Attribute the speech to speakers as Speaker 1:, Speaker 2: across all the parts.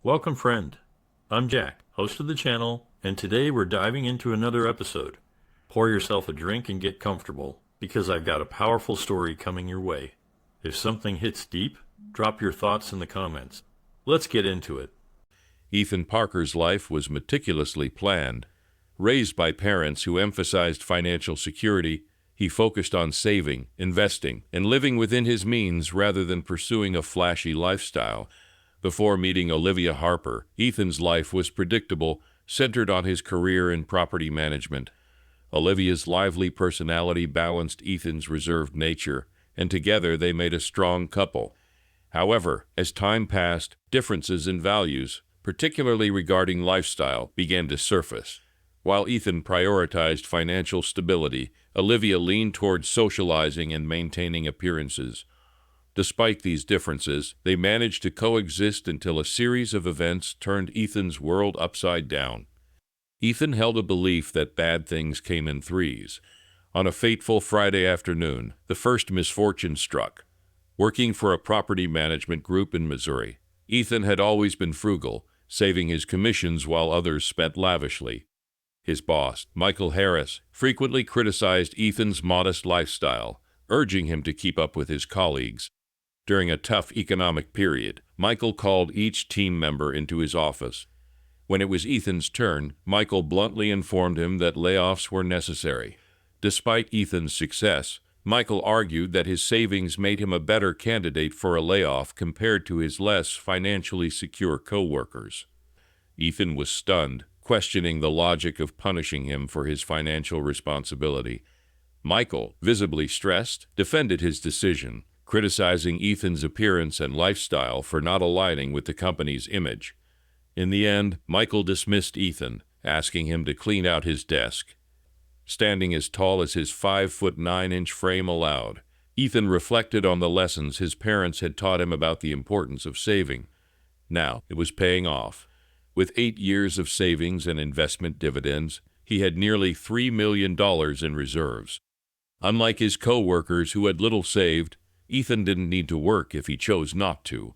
Speaker 1: Welcome, friend. I'm Jack, host of the channel, and today we're diving into another episode. Pour yourself a drink and get comfortable, because I've got a powerful story coming your way. If something hits deep, drop your thoughts in the comments. Let's get into it.
Speaker 2: Ethan Parker's life was meticulously planned. Raised by parents who emphasized financial security, he focused on saving, investing, and living within his means rather than pursuing a flashy lifestyle. Before meeting Olivia Harper, Ethan's life was predictable, centered on his career in property management. Olivia's lively personality balanced Ethan's reserved nature, and together they made a strong couple. However, as time passed, differences in values, particularly regarding lifestyle, began to surface. While Ethan prioritized financial stability, Olivia leaned towards socializing and maintaining appearances. Despite these differences, they managed to coexist until a series of events turned Ethan's world upside down. Ethan held a belief that bad things came in threes. On a fateful Friday afternoon, the first misfortune struck. Working for a property management group in Missouri, Ethan had always been frugal, saving his commissions while others spent lavishly. His boss, Michael Harris, frequently criticized Ethan's modest lifestyle, urging him to keep up with his colleagues. During a tough economic period, Michael called each team member into his office. When it was Ethan's turn, Michael bluntly informed him that layoffs were necessary. Despite Ethan's success, Michael argued that his savings made him a better candidate for a layoff compared to his less financially secure co-workers. Ethan was stunned, questioning the logic of punishing him for his financial responsibility. Michael, visibly stressed, defended his decision, criticizing Ethan's appearance and lifestyle for not aligning with the company's image. In the end, Michael dismissed Ethan, asking him to clean out his desk. Standing as tall as his 5'9" frame allowed, Ethan reflected on the lessons his parents had taught him about the importance of saving. Now it was paying off. With 8 years of savings and investment dividends, he had nearly $3 million in reserves. Unlike his co-workers who had little saved, Ethan didn't need to work if he chose not to.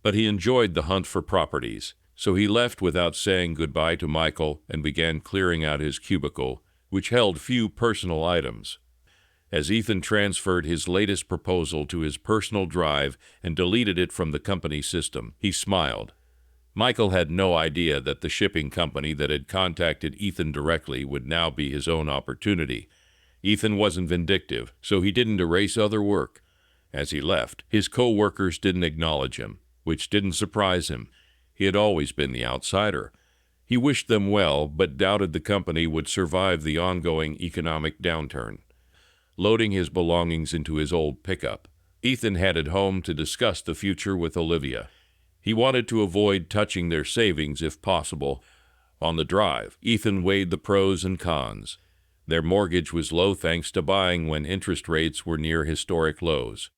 Speaker 2: But he enjoyed the hunt for properties, so he left without saying goodbye to Michael and began clearing out his cubicle, which held few personal items. As Ethan transferred his latest proposal to his personal drive and deleted it from the company system, he smiled. Michael had no idea that the shipping company that had contacted Ethan directly would now be his own opportunity. Ethan wasn't vindictive, so he didn't erase other work. As he left, his co-workers didn't acknowledge him, which didn't surprise him. He had always been the outsider. He wished them well, but doubted the company would survive the ongoing economic downturn. Loading his belongings into his old pickup, Ethan headed home to discuss the future with Olivia. He wanted to avoid touching their savings if possible. On the drive, Ethan weighed the pros and cons. Their mortgage was low thanks to buying when interest rates were near historic lows.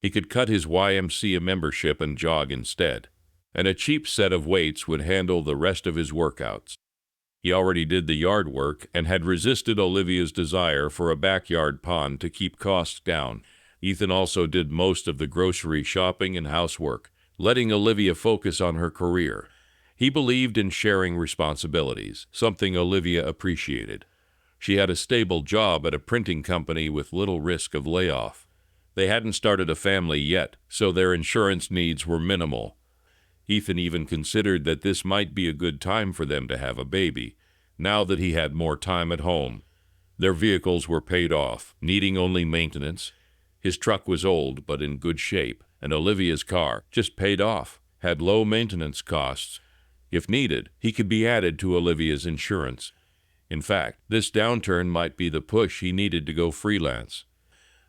Speaker 2: He could cut his YMCA membership and jog instead, and a cheap set of weights would handle the rest of his workouts. He already did the yard work and had resisted Olivia's desire for a backyard pond to keep costs down. Ethan also did most of the grocery shopping and housework, letting Olivia focus on her career. He believed in sharing responsibilities, something Olivia appreciated. She had a stable job at a printing company with little risk of layoff. They hadn't started a family yet, so their insurance needs were minimal. Ethan even considered that this might be a good time for them to have a baby, now that he had more time at home. Their vehicles were paid off, needing only maintenance. His truck was old but in good shape, and Olivia's car, just paid off, had low maintenance costs. If needed, he could be added to Olivia's insurance. In fact, this downturn might be the push he needed to go freelance.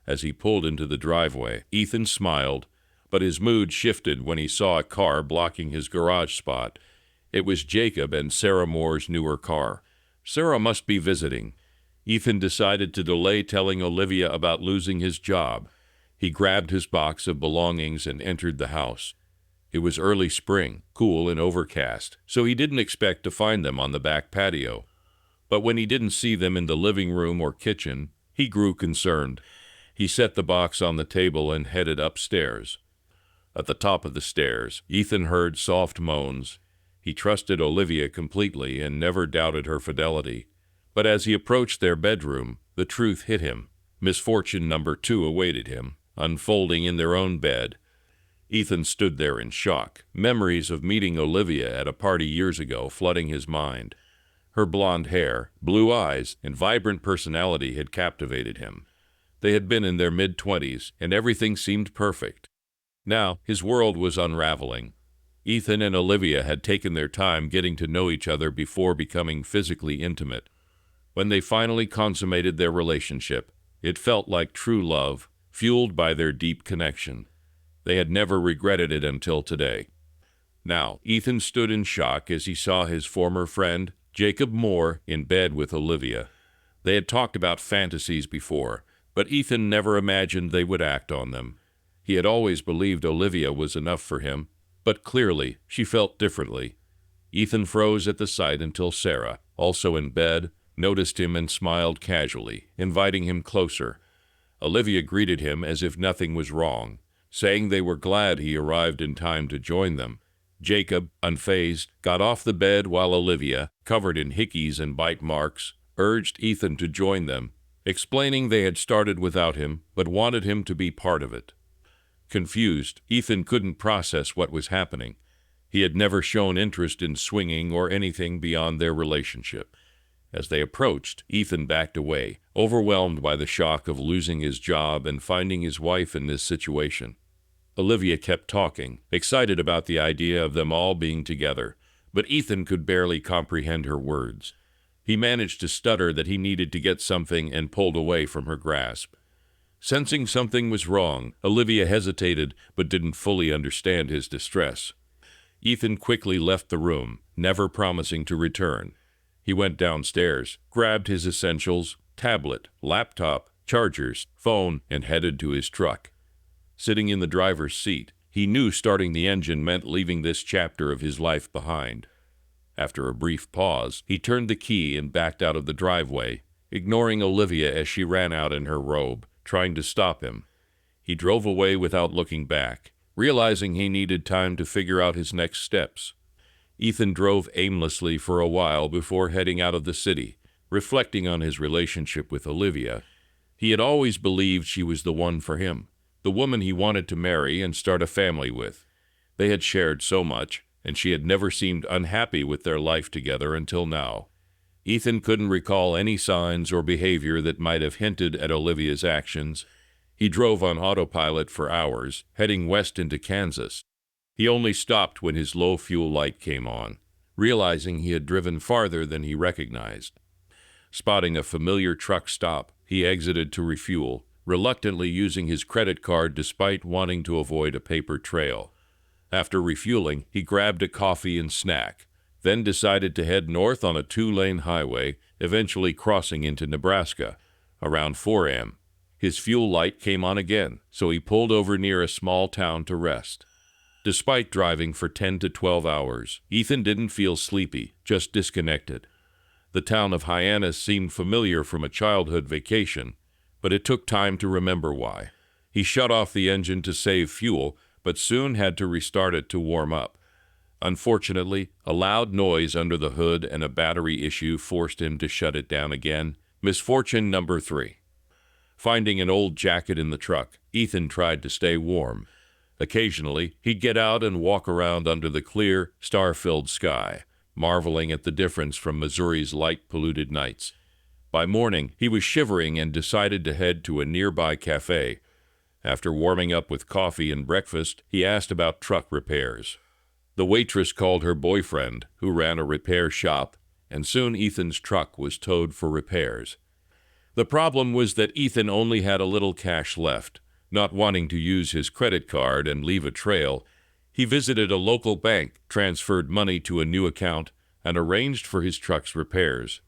Speaker 2: As he pulled into the driveway, Ethan smiled, but his mood shifted when he saw a car blocking his garage spot. It was Jacob and Sarah Moore's newer car. Sarah must be visiting. Ethan decided to delay telling Olivia about losing his job. He grabbed his box of belongings and entered the house. It was early spring, cool and overcast, so he didn't expect to find them on the back patio. But when he didn't see them in the living room or kitchen, he grew concerned. He set the box on the table and headed upstairs. At the top of the stairs, Ethan heard soft moans. He trusted Olivia completely and never doubted her fidelity. But as he approached their bedroom, the truth hit him. Misfortune number 2 awaited him, unfolding in their own bed. Ethan stood there in shock, memories of meeting Olivia at a party years ago flooding his mind. Her blonde hair, blue eyes, and vibrant personality had captivated him. They had been in their mid-20s, and everything seemed perfect. Now, his world was unraveling. Ethan and Olivia had taken their time getting to know each other before becoming physically intimate. When they finally consummated their relationship, it felt like true love, fueled by their deep connection. They had never regretted it until today. Now, Ethan stood in shock as he saw his former friend, Jacob Moore, in bed with Olivia. They had talked about fantasies before, but Ethan never imagined they would act on them. He had always believed Olivia was enough for him, but clearly she felt differently. Ethan froze at the sight until Sarah, also in bed, noticed him and smiled casually, inviting him closer. Olivia greeted him as if nothing was wrong, saying they were glad he arrived in time to join them. Jacob, unfazed, got off the bed while Olivia, covered in hickeys and bite marks, urged Ethan to join them, explaining they had started without him but wanted him to be part of it. Confused, Ethan couldn't process what was happening. He had never shown interest in swinging or anything beyond their relationship. As they approached, Ethan backed away, overwhelmed by the shock of losing his job and finding his wife in this situation. Olivia kept talking, excited about the idea of them all being together, but Ethan could barely comprehend her words. He managed to stutter that he needed to get something and pulled away from her grasp. Sensing something was wrong, Olivia hesitated but didn't fully understand his distress. Ethan quickly left the room, never promising to return. He went downstairs, grabbed his essentials, tablet, laptop, chargers, phone, and headed to his truck. Sitting in the driver's seat, he knew starting the engine meant leaving this chapter of his life behind. After a brief pause, he turned the key and backed out of the driveway, ignoring Olivia as she ran out in her robe, trying to stop him. He drove away without looking back, realizing he needed time to figure out his next steps. Ethan drove aimlessly for a while before heading out of the city, reflecting on his relationship with Olivia. He had always believed she was the one for him, the woman he wanted to marry and start a family with. They had shared so much, and she had never seemed unhappy with their life together until now. Ethan couldn't recall any signs or behavior that might have hinted at Olivia's actions. He drove on autopilot for hours, heading west into Kansas. He only stopped when his low fuel light came on, realizing he had driven farther than he recognized. Spotting a familiar truck stop, he exited to refuel, reluctantly using his credit card despite wanting to avoid a paper trail. After refueling, he grabbed a coffee and snack, then decided to head north on a 2-lane highway, eventually crossing into Nebraska. Around 4 a.m., his fuel light came on again, so he pulled over near a small town to rest. Despite driving for 10 to 12 hours, Ethan didn't feel sleepy, just disconnected. The town of Hyannis seemed familiar from a childhood vacation, but it took time to remember why. He shut off the engine to save fuel, but soon had to restart it to warm up. Unfortunately, a loud noise under the hood and a battery issue forced him to shut it down again. Misfortune number 3. Finding an old jacket in the truck, Ethan tried to stay warm. Occasionally, he'd get out and walk around under the clear, star-filled sky, marveling at the difference from Missouri's light-polluted nights. By morning, he was shivering and decided to head to a nearby cafe. After warming up with coffee and breakfast, he asked about truck repairs. The waitress called her boyfriend, who ran a repair shop, and soon Ethan's truck was towed for repairs. The problem was that Ethan only had a little cash left. Not wanting to use his credit card and leave a trail, he visited a local bank, transferred money to a new account, and arranged for his truck's repairs.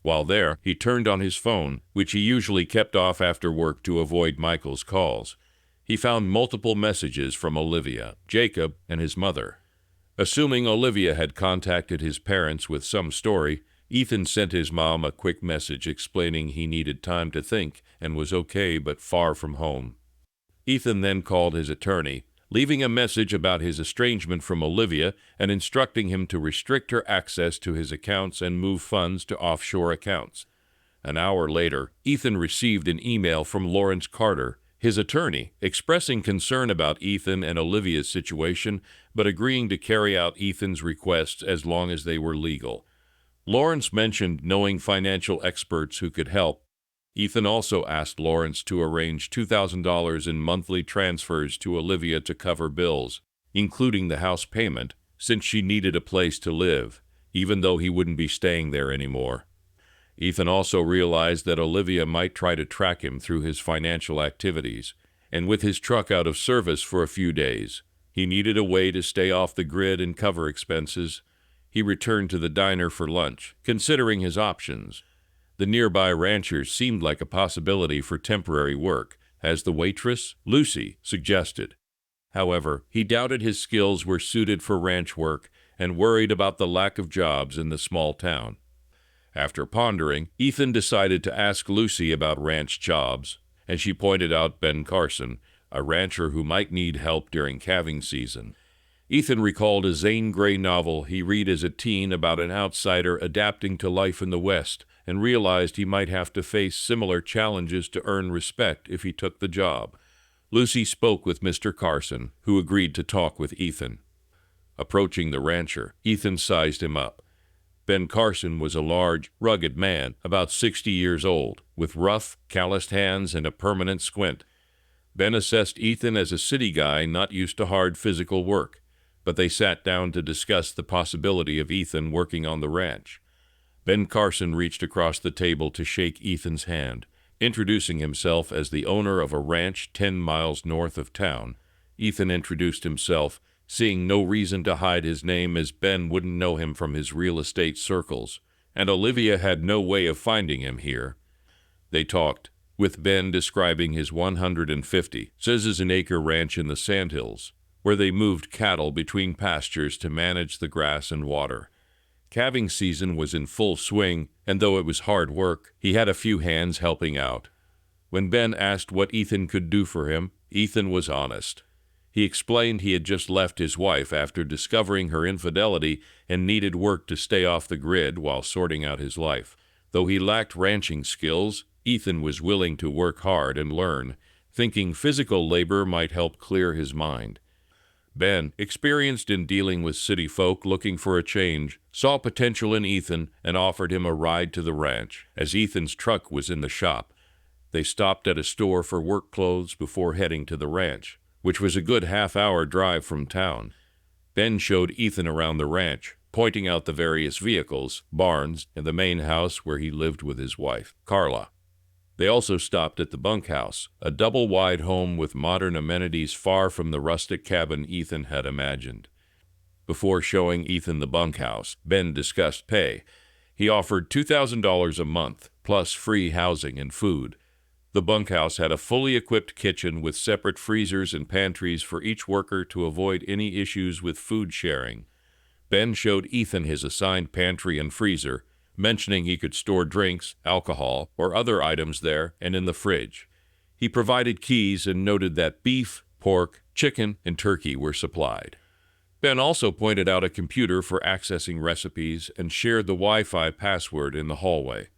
Speaker 2: While there, he turned on his phone, which he usually kept off after work to avoid Michael's calls. He found multiple messages from Olivia, Jacob, and his mother. Assuming Olivia had contacted his parents with some story, Ethan sent his mom a quick message explaining he needed time to think and was okay but far from home. Ethan then called his attorney, leaving a message about his estrangement from Olivia and instructing him to restrict her access to his accounts and move funds to offshore accounts. An hour later, Ethan received an email from Lawrence Carter, his attorney, expressing concern about Ethan and Olivia's situation, but agreeing to carry out Ethan's requests as long as they were legal. Lawrence mentioned knowing financial experts who could help. Ethan also asked Lawrence to arrange $2,000 in monthly transfers to Olivia to cover bills, including the house payment, since she needed a place to live, even though he wouldn't be staying there anymore. Ethan also realized that Olivia might try to track him through his financial activities, and with his truck out of service for a few days, he needed a way to stay off the grid and cover expenses. He returned to the diner for lunch, considering his options. The nearby ranchers seemed like a possibility for temporary work, as the waitress, Lucy, suggested. However, he doubted his skills were suited for ranch work and worried about the lack of jobs in the small town. After pondering, Ethan decided to ask Lucy about ranch jobs, and she pointed out Ben Carson, a rancher who might need help during calving season. Ethan recalled a Zane Grey novel he read as a teen about an outsider adapting to life in the West and realized he might have to face similar challenges to earn respect if he took the job. Lucy spoke with Mr. Carson, who agreed to talk with Ethan. Approaching the rancher, Ethan sized him up. Ben Carson was a large, rugged man, about 60 years old, with rough, calloused hands and a permanent squint. Ben assessed Ethan as a city guy not used to hard physical work, but they sat down to discuss the possibility of Ethan working on the ranch. Ben Carson reached across the table to shake Ethan's hand, introducing himself as the owner of a ranch 10 miles north of town. Ethan introduced himself, seeing no reason to hide his name as Ben wouldn't know him from his real estate circles, and Olivia had no way of finding him here. They talked, with Ben describing his 150 an acre ranch in the Sandhills, where they moved cattle between pastures to manage the grass and water. Calving season was in full swing, and though it was hard work, he had a few hands helping out. When Ben asked what Ethan could do for him, Ethan was honest. He explained he had just left his wife after discovering her infidelity and needed work to stay off the grid while sorting out his life. Though he lacked ranching skills, Ethan was willing to work hard and learn, thinking physical labor might help clear his mind. Ben, experienced in dealing with city folk looking for a change, saw potential in Ethan and offered him a ride to the ranch, as Ethan's truck was in the shop. They stopped at a store for work clothes before heading to the ranch, which was a good half-hour drive from town. Ben showed Ethan around the ranch, pointing out the various vehicles, barns, and the main house where he lived with his wife, Carla. They also stopped at the bunkhouse, a double-wide home with modern amenities far from the rustic cabin Ethan had imagined. Before showing Ethan the bunkhouse, Ben discussed pay. He offered $2,000 a month, plus free housing and food. The bunkhouse had a fully equipped kitchen with separate freezers and pantries for each worker to avoid any issues with food sharing. Ben showed Ethan his assigned pantry and freezer, mentioning he could store drinks, alcohol, or other items there and in the fridge. He provided keys and noted that beef, pork, chicken, and turkey were supplied. Ben also pointed out a computer for accessing recipes and shared the Wi-Fi password in the hallway.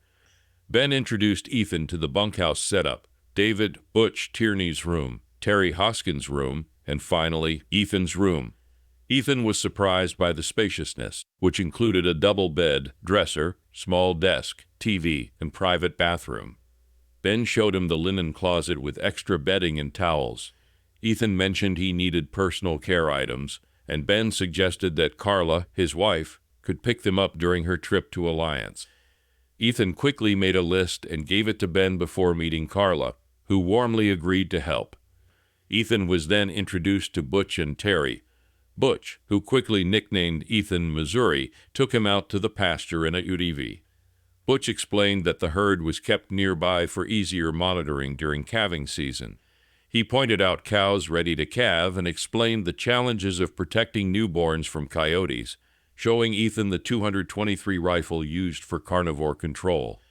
Speaker 2: Ben introduced Ethan to the bunkhouse setup, David Butch Tierney's room, Terry Hoskins' room, and finally, Ethan's room. Ethan was surprised by the spaciousness, which included a double bed, dresser, small desk, TV, and private bathroom. Ben showed him the linen closet with extra bedding and towels. Ethan mentioned he needed personal care items, and Ben suggested that Carla, his wife, could pick them up during her trip to Alliance. Ethan quickly made a list and gave it to Ben before meeting Carla, who warmly agreed to help. Ethan was then introduced to Butch and Terry. Butch, who quickly nicknamed Ethan Missouri, took him out to the pasture in a UTV. Butch explained that the herd was kept nearby for easier monitoring during calving season. He pointed out cows ready to calve and explained the challenges of protecting newborns from coyotes, showing Ethan the .223 rifle used for carnivore control.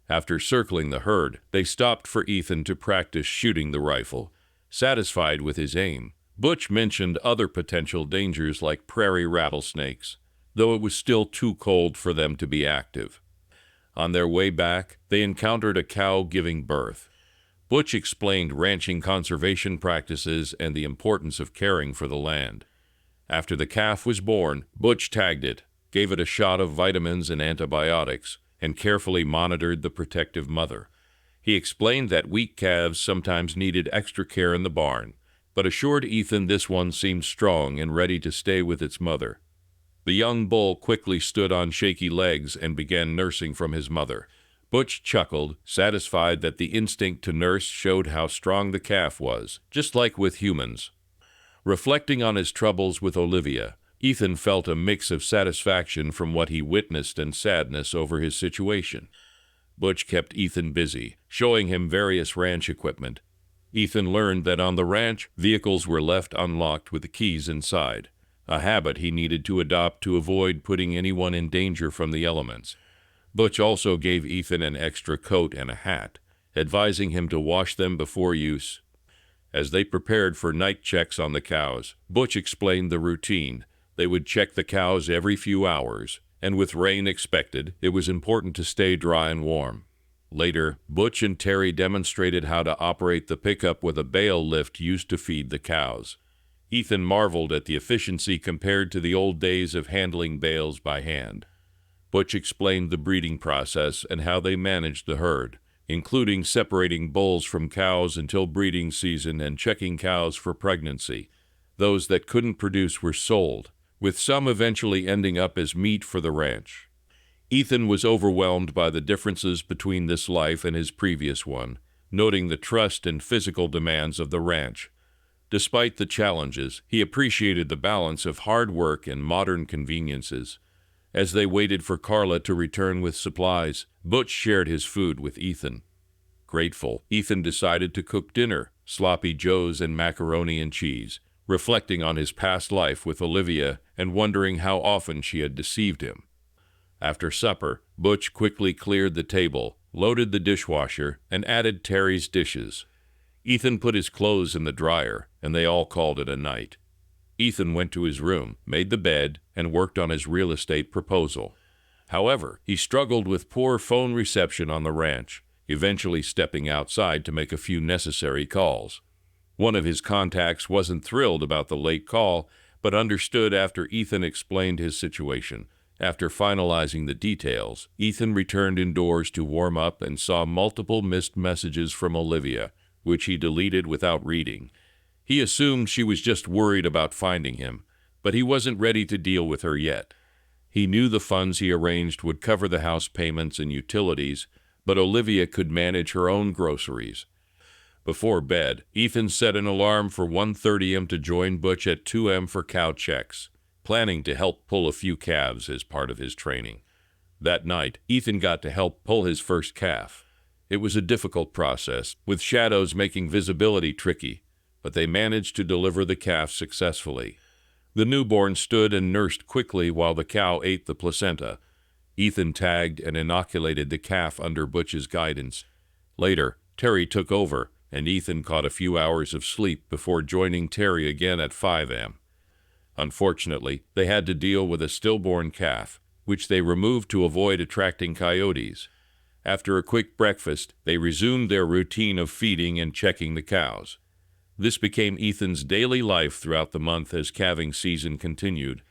Speaker 2: After circling the herd, they stopped for Ethan to practice shooting the rifle. Satisfied with his aim, Butch mentioned other potential dangers like prairie rattlesnakes, though it was still too cold for them to be active. On their way back, they encountered a cow giving birth. Butch explained ranching conservation practices and the importance of caring for the land. After the calf was born, Butch tagged it, gave it a shot of vitamins and antibiotics, and carefully monitored the protective mother. He explained that weak calves sometimes needed extra care in the barn, but assured Ethan this one seemed strong and ready to stay with its mother. The young bull quickly stood on shaky legs and began nursing from his mother. Butch chuckled, satisfied that the instinct to nurse showed how strong the calf was, just like with humans. Reflecting on his troubles with Olivia, Ethan felt a mix of satisfaction from what he witnessed and sadness over his situation. Butch kept Ethan busy, showing him various ranch equipment. Ethan learned that on the ranch, vehicles were left unlocked with the keys inside, a habit he needed to adopt to avoid putting anyone in danger from the elements. Butch also gave Ethan an extra coat and a hat, advising him to wash them before use. As they prepared for night checks on the cows, Butch explained the routine. They would check the cows every few hours, and with rain expected, it was important to stay dry and warm. Later, Butch and Terry demonstrated how to operate the pickup with a bale lift used to feed the cows. Ethan marveled at the efficiency compared to the old days of handling bales by hand. Butch explained the breeding process and how they managed the herd, including separating bulls from cows until breeding season and checking cows for pregnancy. Those that couldn't produce were sold, with some eventually ending up as meat for the ranch. Ethan was overwhelmed by the differences between this life and his previous one, noting the trust and physical demands of the ranch. Despite the challenges, he appreciated the balance of hard work and modern conveniences. As they waited for Carla to return with supplies, Butch shared his food with Ethan. Grateful, Ethan decided to cook dinner, sloppy joes and macaroni and cheese, reflecting on his past life with Olivia and wondering how often she had deceived him. After supper, Butch quickly cleared the table, loaded the dishwasher, and added Terry's dishes. Ethan put his clothes in the dryer, and they all called it a night. Ethan went to his room, made the bed, and worked on his real estate proposal. However, he struggled with poor phone reception on the ranch, eventually stepping outside to make a few necessary calls. One of his contacts wasn't thrilled about the late call, but understood after Ethan explained his situation. After finalizing the details, Ethan returned indoors to warm up and saw multiple missed messages from Olivia, which he deleted without reading. He assumed she was just worried about finding him, but he wasn't ready to deal with her yet. He knew the funds he arranged would cover the house payments and utilities, but Olivia could manage her own groceries. Before bed, Ethan set an alarm for 1:30 a.m. to join Butch at 2 a.m. for cow checks, planning to help pull a few calves as part of his training. That night, Ethan got to help pull his first calf. It was a difficult process, with shadows making visibility tricky, but they managed to deliver the calf successfully. The newborn stood and nursed quickly while the cow ate the placenta. Ethan tagged and inoculated the calf under Butch's guidance. Later, Terry took over, and Ethan caught a few hours of sleep before joining Terry again at 5 a.m. Unfortunately, they had to deal with a stillborn calf, which they removed to avoid attracting coyotes. After a quick breakfast, they resumed their routine of feeding and checking the cows. This became Ethan's daily life throughout the month as calving season continued.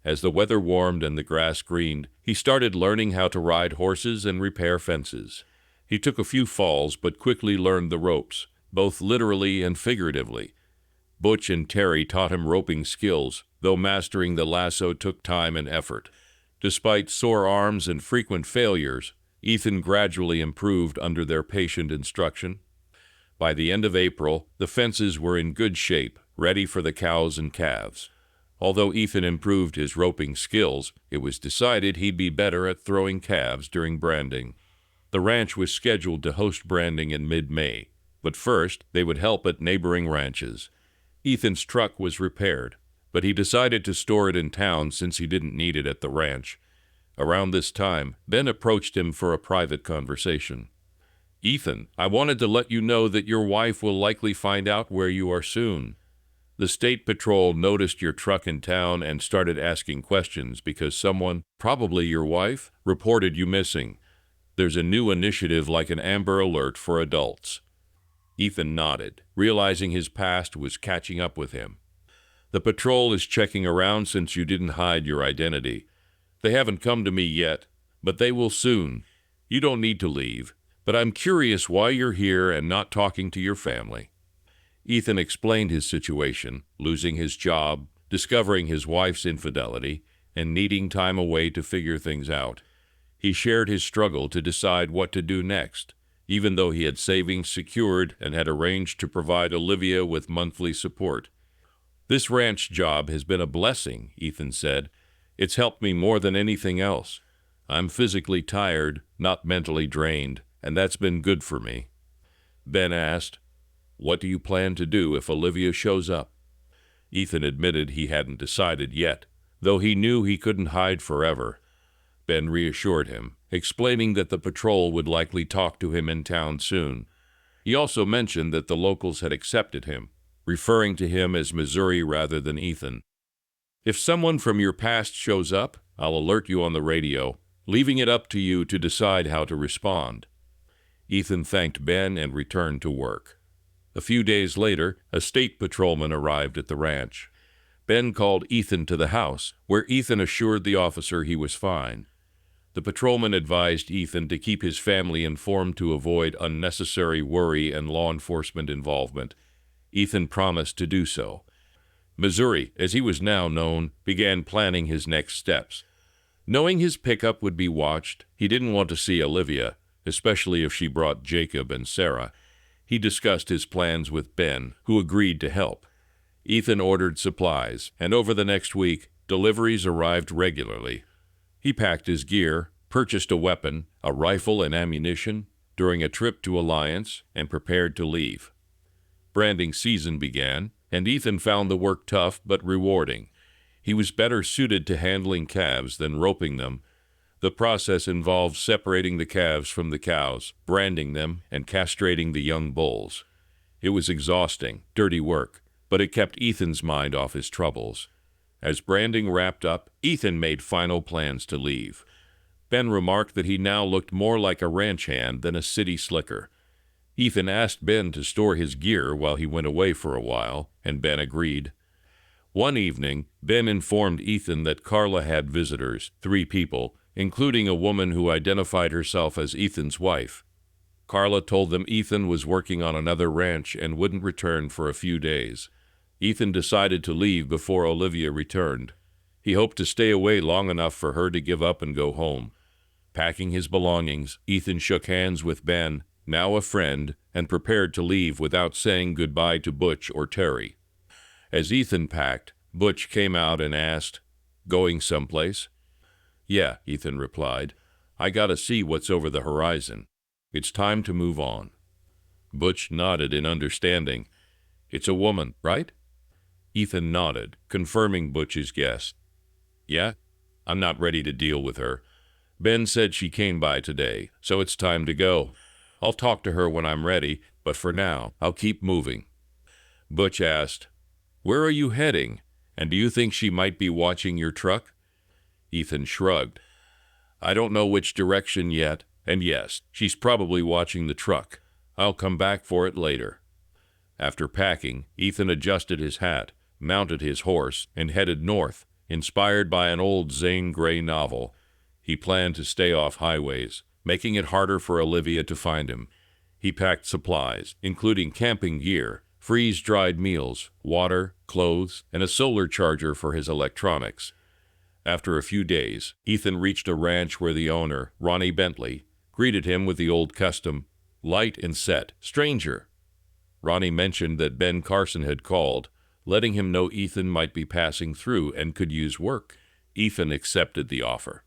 Speaker 2: As the weather warmed and the grass greened, he started learning how to ride horses and repair fences. He took a few falls but quickly learned the ropes, both literally and figuratively. Butch and Terry taught him roping skills, though mastering the lasso took time and effort. Despite sore arms and frequent failures, Ethan gradually improved under their patient instruction. By the end of April, the fences were in good shape, ready for the cows and calves. Although Ethan improved his roping skills, it was decided he'd be better at throwing calves during branding. The ranch was scheduled to host branding in mid-May, but first they would help at neighboring ranches. Ethan's truck was repaired, but he decided to store it in town since he didn't need it at the ranch. Around this time, Ben approached him for a private conversation. "Ethan, I wanted to let you know that your wife will likely find out where you are soon." The state patrol noticed your truck in town and started asking questions because someone, probably your wife, reported you missing. There's a new initiative like an Amber Alert for adults. Ethan nodded, realizing his past was catching up with him. The patrol is checking around since you didn't hide your identity. They haven't come to me yet, but they will soon. You don't need to leave, but I'm curious why you're here and not talking to your family. Ethan explained his situation, losing his job, discovering his wife's infidelity, and needing time away to figure things out. He shared his struggle to decide what to do next, even though he had savings secured and had arranged to provide Olivia with monthly support. This ranch job has been a blessing, Ethan said. It's helped me more than anything else. I'm physically tired, not mentally drained, and that's been good for me. Ben asked, "What do you plan to do if Olivia shows up?" Ethan admitted he hadn't decided yet, though he knew he couldn't hide forever. Ben reassured him, explaining that the patrol would likely talk to him in town soon. He also mentioned that the locals had accepted him, referring to him as Missouri rather than Ethan. "If someone from your past shows up, I'll alert you on the radio, leaving it up to you to decide how to respond." Ethan thanked Ben and returned to work. A few days later, a state patrolman arrived at the ranch. Ben called Ethan to the house, where Ethan assured the officer he was fine. The patrolman advised Ethan to keep his family informed to avoid unnecessary worry and law enforcement involvement. Ethan promised to do so. Missouri, as he was now known, began planning his next steps. Knowing his pickup would be watched, he didn't want to see Olivia, especially if she brought Jacob and Sarah. He discussed his plans with Ben, who agreed to help. Ethan ordered supplies, and over the next week, deliveries arrived regularly. He packed his gear, purchased a weapon, a rifle and ammunition, during a trip to Alliance, and prepared to leave. Branding season began, and Ethan found the work tough but rewarding. He was better suited to handling calves than roping them. The process involved separating the calves from the cows, branding them, and castrating the young bulls. It was exhausting, dirty work, but it kept Ethan's mind off his troubles. As branding wrapped up, Ethan made final plans to leave. Ben remarked that he now looked more like a ranch hand than a city slicker. Ethan asked Ben to store his gear while he went away for a while, and Ben agreed. One evening, Ben informed Ethan that Carla had visitors, 3 people, including a woman who identified herself as Ethan's wife. Carla told them Ethan was working on another ranch and wouldn't return for a few days. Ethan decided to leave before Olivia returned. He hoped to stay away long enough for her to give up and go home. Packing his belongings, Ethan shook hands with Ben, now a friend, and prepared to leave without saying goodbye to Butch or Terry. As Ethan packed, Butch came out and asked, "Going someplace?" "Yeah," Ethan replied. "I gotta see what's over the horizon. It's time to move on." Butch nodded in understanding. "It's a woman, right?" Ethan nodded, confirming Butch's guess. "Yeah, I'm not ready to deal with her. Ben said she came by today, so it's time to go. I'll talk to her when I'm ready, but for now, I'll keep moving." Butch asked, "Where are you heading? And do you think she might be watching your truck?" Ethan shrugged. "I don't know which direction yet, and yes, she's probably watching the truck. I'll come back for it later." After packing, Ethan adjusted his hat, mounted his horse, and headed north, inspired by an old Zane Grey novel. He planned to stay off highways, making it harder for Olivia to find him. He packed supplies, including camping gear, freeze-dried meals, water, clothes, and a solar charger for his electronics. After a few days, Ethan reached a ranch where the owner, Ronnie Bentley, greeted him with the old custom, "Light and set, stranger." Ronnie mentioned that Ben Carson had called, letting him know Ethan might be passing through and could use work. Ethan accepted the offer.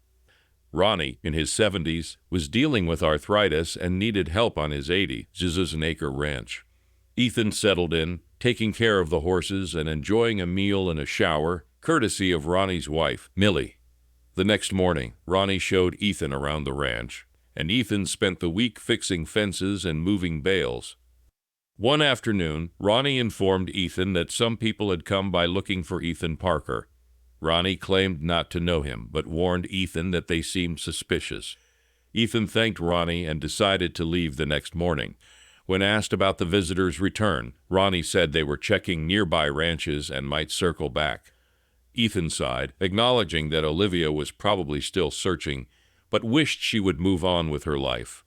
Speaker 2: Ronnie, in his 70s, was dealing with arthritis and needed help on his 80-acre ranch. Ethan settled in, taking care of the horses and enjoying a meal and a shower, courtesy of Ronnie's wife, Millie. The next morning, Ronnie showed Ethan around the ranch, and Ethan spent the week fixing fences and moving bales. One afternoon, Ronnie informed Ethan that some people had come by looking for Ethan Parker. Ronnie claimed not to know him, but warned Ethan that they seemed suspicious. Ethan thanked Ronnie and decided to leave the next morning. When asked about the visitors' return, Ronnie said they were checking nearby ranches and might circle back. Ethan sighed, acknowledging that Olivia was probably still searching, but wished she would move on with her life.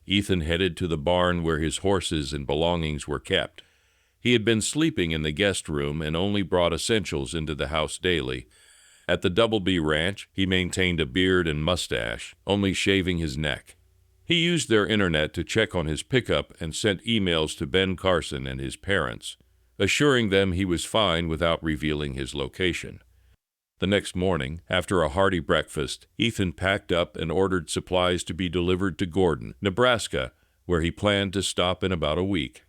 Speaker 2: Ethan headed to the barn where his horses and belongings were kept. He had been sleeping in the guest room and only brought essentials into the house daily. At the Doubleby Ranch, he maintained a beard and mustache, only shaving his neck. He used their internet to check on his pickup and sent emails to Ben Carson and his parents, assuring them he was fine without revealing his location. The next morning, after a hearty breakfast, Ethan packed up and ordered supplies to be delivered to Gordon, Nebraska, where he planned to stop in about a week.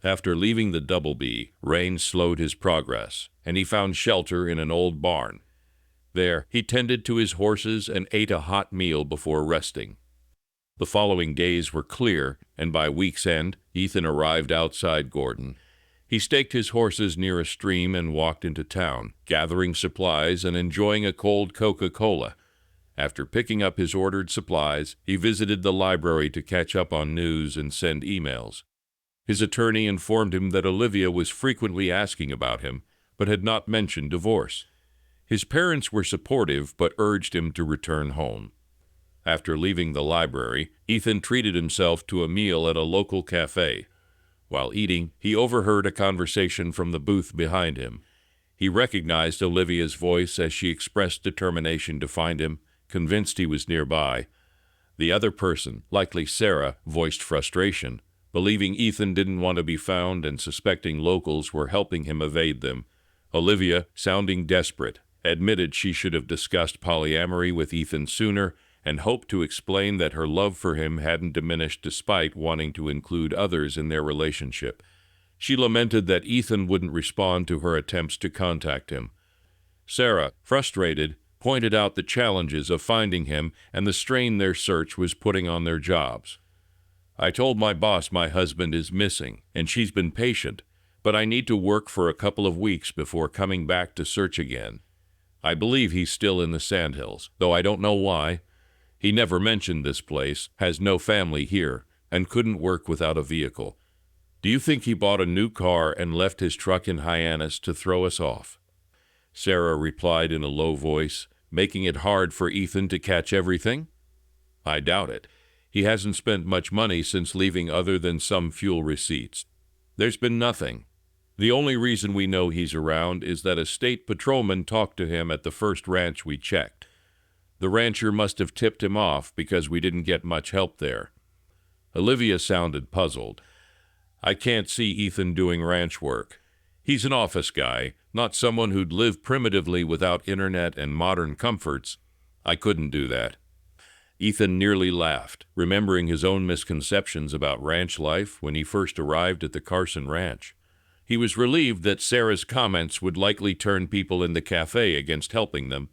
Speaker 2: After leaving the Doubleby, rain slowed his progress, and he found shelter in an old barn. There, he tended to his horses and ate a hot meal before resting. The following days were clear, and by week's end, Ethan arrived outside Gordon. He staked his horses near a stream and walked into town, gathering supplies and enjoying a cold Coca-Cola. After picking up his ordered supplies, he visited the library to catch up on news and send emails. His attorney informed him that Olivia was frequently asking about him, but had not mentioned divorce. His parents were supportive, but urged him to return home. After leaving the library, Ethan treated himself to a meal at a local cafe. While eating, he overheard a conversation from the booth behind him. He recognized Olivia's voice as she expressed determination to find him, convinced he was nearby. The other person, likely Sarah, voiced frustration, believing Ethan didn't want to be found and suspecting locals were helping him evade them. Olivia, sounding desperate, admitted she should have discussed polyamory with Ethan sooner and hoped to explain that her love for him hadn't diminished despite wanting to include others in their relationship. She lamented that Ethan wouldn't respond to her attempts to contact him. Sarah, frustrated, pointed out the challenges of finding him and the strain their search was putting on their jobs. "I told my boss my husband is missing, and she's been patient, but I need to work for a couple of weeks before coming back to search again. I believe he's still in the Sandhills, though I don't know why. He never mentioned this place, has no family here, and couldn't work without a vehicle. Do you think he bought a new car and left his truck in Hyannis to throw us off?" Sarah replied in a low voice, making it hard for Ethan to catch everything. "I doubt it. He hasn't spent much money since leaving other than some fuel receipts. There's been nothing. The only reason we know he's around is that a state patrolman talked to him at the first ranch we checked. The rancher must have tipped him off because we didn't get much help there." Olivia sounded puzzled. "I can't see Ethan doing ranch work. He's an office guy, not someone who'd live primitively without internet and modern comforts. I couldn't do that." Ethan nearly laughed, remembering his own misconceptions about ranch life when he first arrived at the Carson Ranch. He was relieved that Sarah's comments would likely turn people in the cafe against helping them.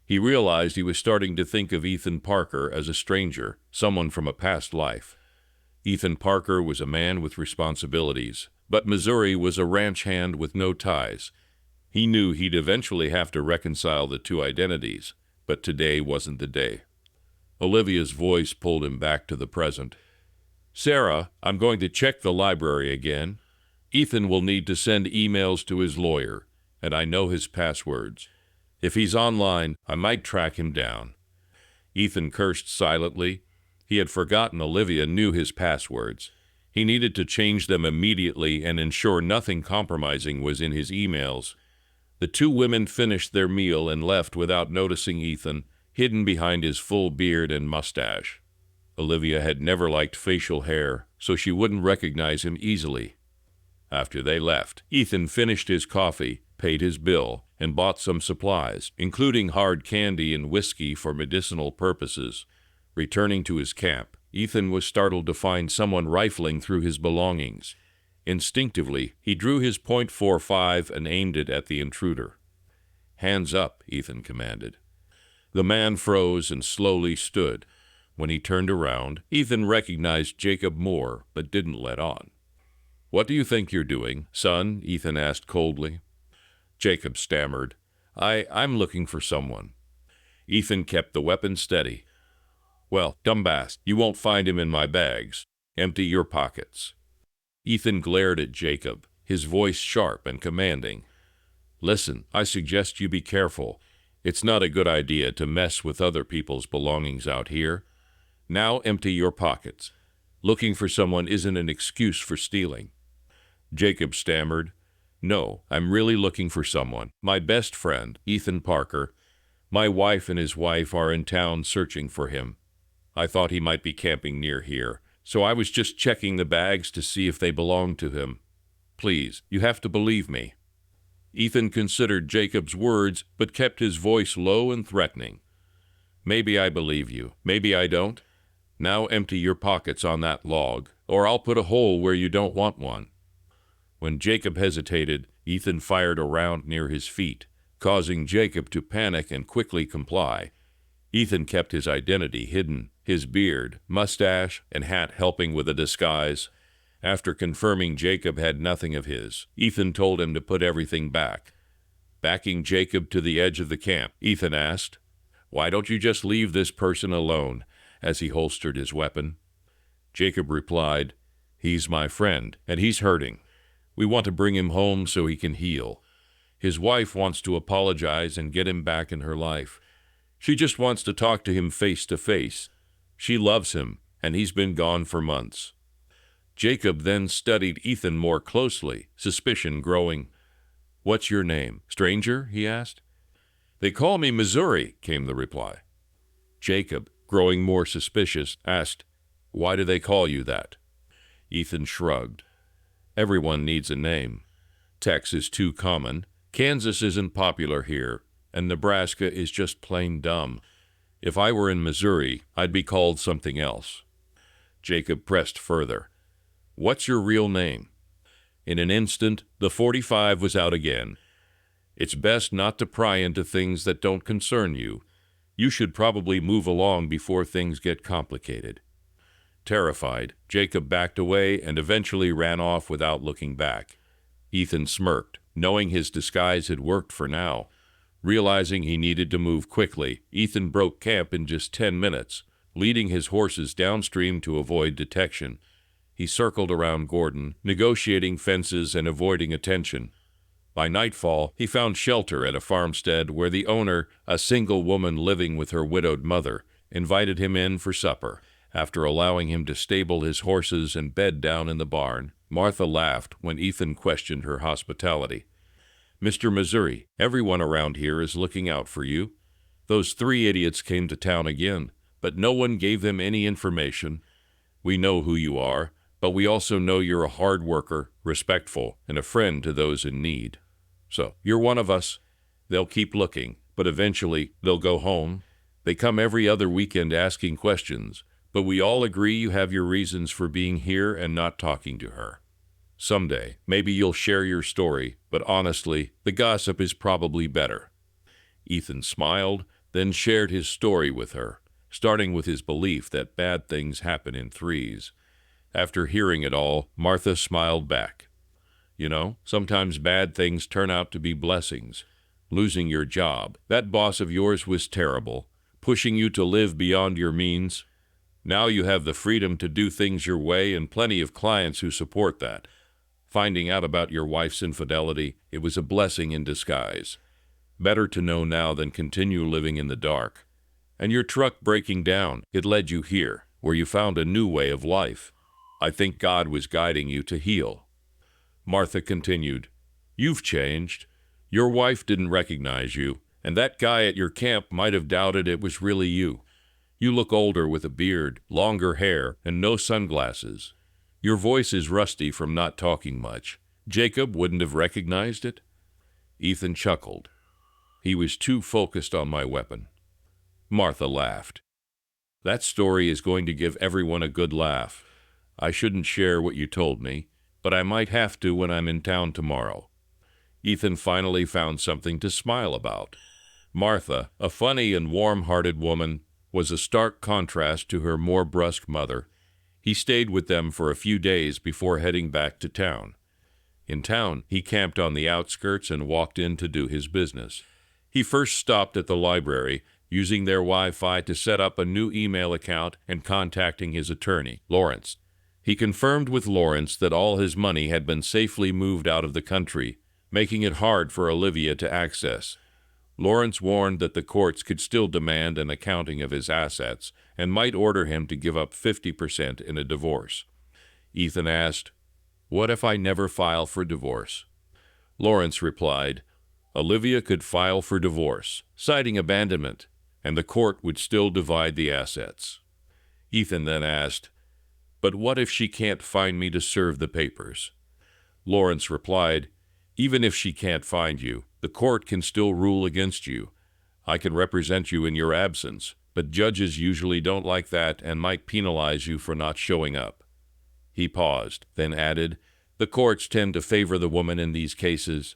Speaker 2: He realized he was starting to think of Ethan Parker as a stranger, someone from a past life. Ethan Parker was a man with responsibilities, but Missouri was a ranch hand with no ties. He knew he'd eventually have to reconcile the two identities, but today wasn't the day. Olivia's voice pulled him back to the present. "Sarah, I'm going to check the library again. Ethan will need to send emails to his lawyer, and I know his passwords. If he's online, I might track him down." Ethan cursed silently. He had forgotten Olivia knew his passwords. He needed to change them immediately and ensure nothing compromising was in his emails. The two women finished their meal and left without noticing Ethan, hidden behind his full beard and mustache. Olivia had never liked facial hair, so she wouldn't recognize him easily. After they left, Ethan finished his coffee, paid his bill, and bought some supplies, including hard candy and whiskey for medicinal purposes. Returning to his camp, Ethan was startled to find someone rifling through his belongings. Instinctively, he drew his .45 and aimed it at the intruder. "Hands up," Ethan commanded. The man froze and slowly stood. When he turned around, Ethan recognized Jacob Moore, but didn't let on. "What do you think you're doing, son?" Ethan asked coldly. Jacob stammered, I'm looking for someone." Ethan kept the weapon steady. "Well, dumbass, you won't find him in my bags. Empty your pockets." Ethan glared at Jacob, his voice sharp and commanding. "Listen, I suggest you be careful. It's not a good idea to mess with other people's belongings out here. Now empty your pockets. Looking for someone isn't an excuse for stealing." Jacob stammered, "No, I'm really looking for someone. My best friend, Ethan Parker. My wife and his wife are in town searching for him. I thought he might be camping near here, so I was just checking the bags to see if they belonged to him. Please, you have to believe me." Ethan considered Jacob's words, but kept his voice low and threatening. "Maybe I believe you. Maybe I don't. Now empty your pockets on that log, or I'll put a hole where you don't want one." When Jacob hesitated, Ethan fired a round near his feet, causing Jacob to panic and quickly comply. Ethan kept his identity hidden, his beard, mustache, and hat helping with a disguise. After confirming Jacob had nothing of his, Ethan told him to put everything back. Backing Jacob to the edge of the camp, Ethan asked, "Why don't you just leave this person alone?" as he holstered his weapon. Jacob replied, "He's my friend, and he's hurting. We want to bring him home so he can heal. His wife wants to apologize and get him back in her life. She just wants to talk to him face to face. She loves him, and he's been gone for months." Jacob then studied Ethan more closely, suspicion growing. "What's your name, stranger?" he asked. "They call me Missouri," came the reply. Jacob, growing more suspicious, asked, "Why do they call you that?" Ethan shrugged. "Everyone needs a name. Tex is too common, Kansas isn't popular here, and Nebraska is just plain dumb. If I were in Missouri, I'd be called something else." Jacob pressed further. "What's your real name?" In an instant, the .45 was out again. "It's best not to pry into things that don't concern you. You should probably move along before things get complicated." Terrified, Jacob backed away and eventually ran off without looking back. Ethan smirked, knowing his disguise had worked for now. Realizing he needed to move quickly, Ethan broke camp in just 10 minutes, leading his horses downstream to avoid detection. He circled around Gordon, negotiating fences and avoiding attention. By nightfall, he found shelter at a farmstead where the owner, a single woman living with her widowed mother, invited him in for supper. After allowing him to stable his horses and bed down in the barn, Martha laughed when Ethan questioned her hospitality. "Mr. Missouri, everyone around here is looking out for you. Those 3 idiots came to town again, but no one gave them any information. We know who you are, but we also know you're a hard worker, respectful, and a friend to those in need. So, you're one of us. They'll keep looking, but eventually they'll go home. They come every other weekend asking questions, but we all agree you have your reasons for being here and not talking to her. Someday, maybe you'll share your story, but honestly, the gossip is probably better." Ethan smiled, then shared his story with her, starting with his belief that bad things happen in threes. After hearing it all, Martha smiled back. "You know, sometimes bad things turn out to be blessings. Losing your job, that boss of yours was terrible, pushing you to live beyond your means. Now you have the freedom to do things your way and plenty of clients who support that. Finding out about your wife's infidelity, it was a blessing in disguise. Better to know now than continue living in the dark. And your truck breaking down, it led you here, where you found a new way of life. I think God was guiding you to heal." Martha continued, "You've changed. Your wife didn't recognize you, and that guy at your camp might have doubted it was really you. You look older with a beard, longer hair, and no sunglasses. Your voice is rusty from not talking much. Jacob wouldn't have recognized it?" Ethan chuckled. "He was too focused on my weapon." Martha laughed. "That story is going to give everyone a good laugh. I shouldn't share what you told me, but I might have to when I'm in town tomorrow." Ethan finally found something to smile about. Martha, a funny and warm-hearted woman, was a stark contrast to her more brusque mother. He stayed with them for a few days before heading back to town. In town, he camped on the outskirts and walked in to do his business. He first stopped at the library, using their Wi-Fi to set up a new email account and contacting his attorney, Lawrence. He confirmed with Lawrence that all his money had been safely moved out of the country, making it hard for Olivia to access. Lawrence warned that the courts could still demand an accounting of his assets and might order him to give up 50% in a divorce. Ethan asked, "What if I never file for divorce?" Lawrence replied, "Olivia could file for divorce, citing abandonment, and the court would still divide the assets." Ethan then asked, "But what if she can't find me to serve the papers?" Lawrence replied, "Even if she can't find you, the court can still rule against you. I can represent you in your absence, but judges usually don't like that and might penalize you for not showing up." He paused, then added, "The courts tend to favor the woman in these cases.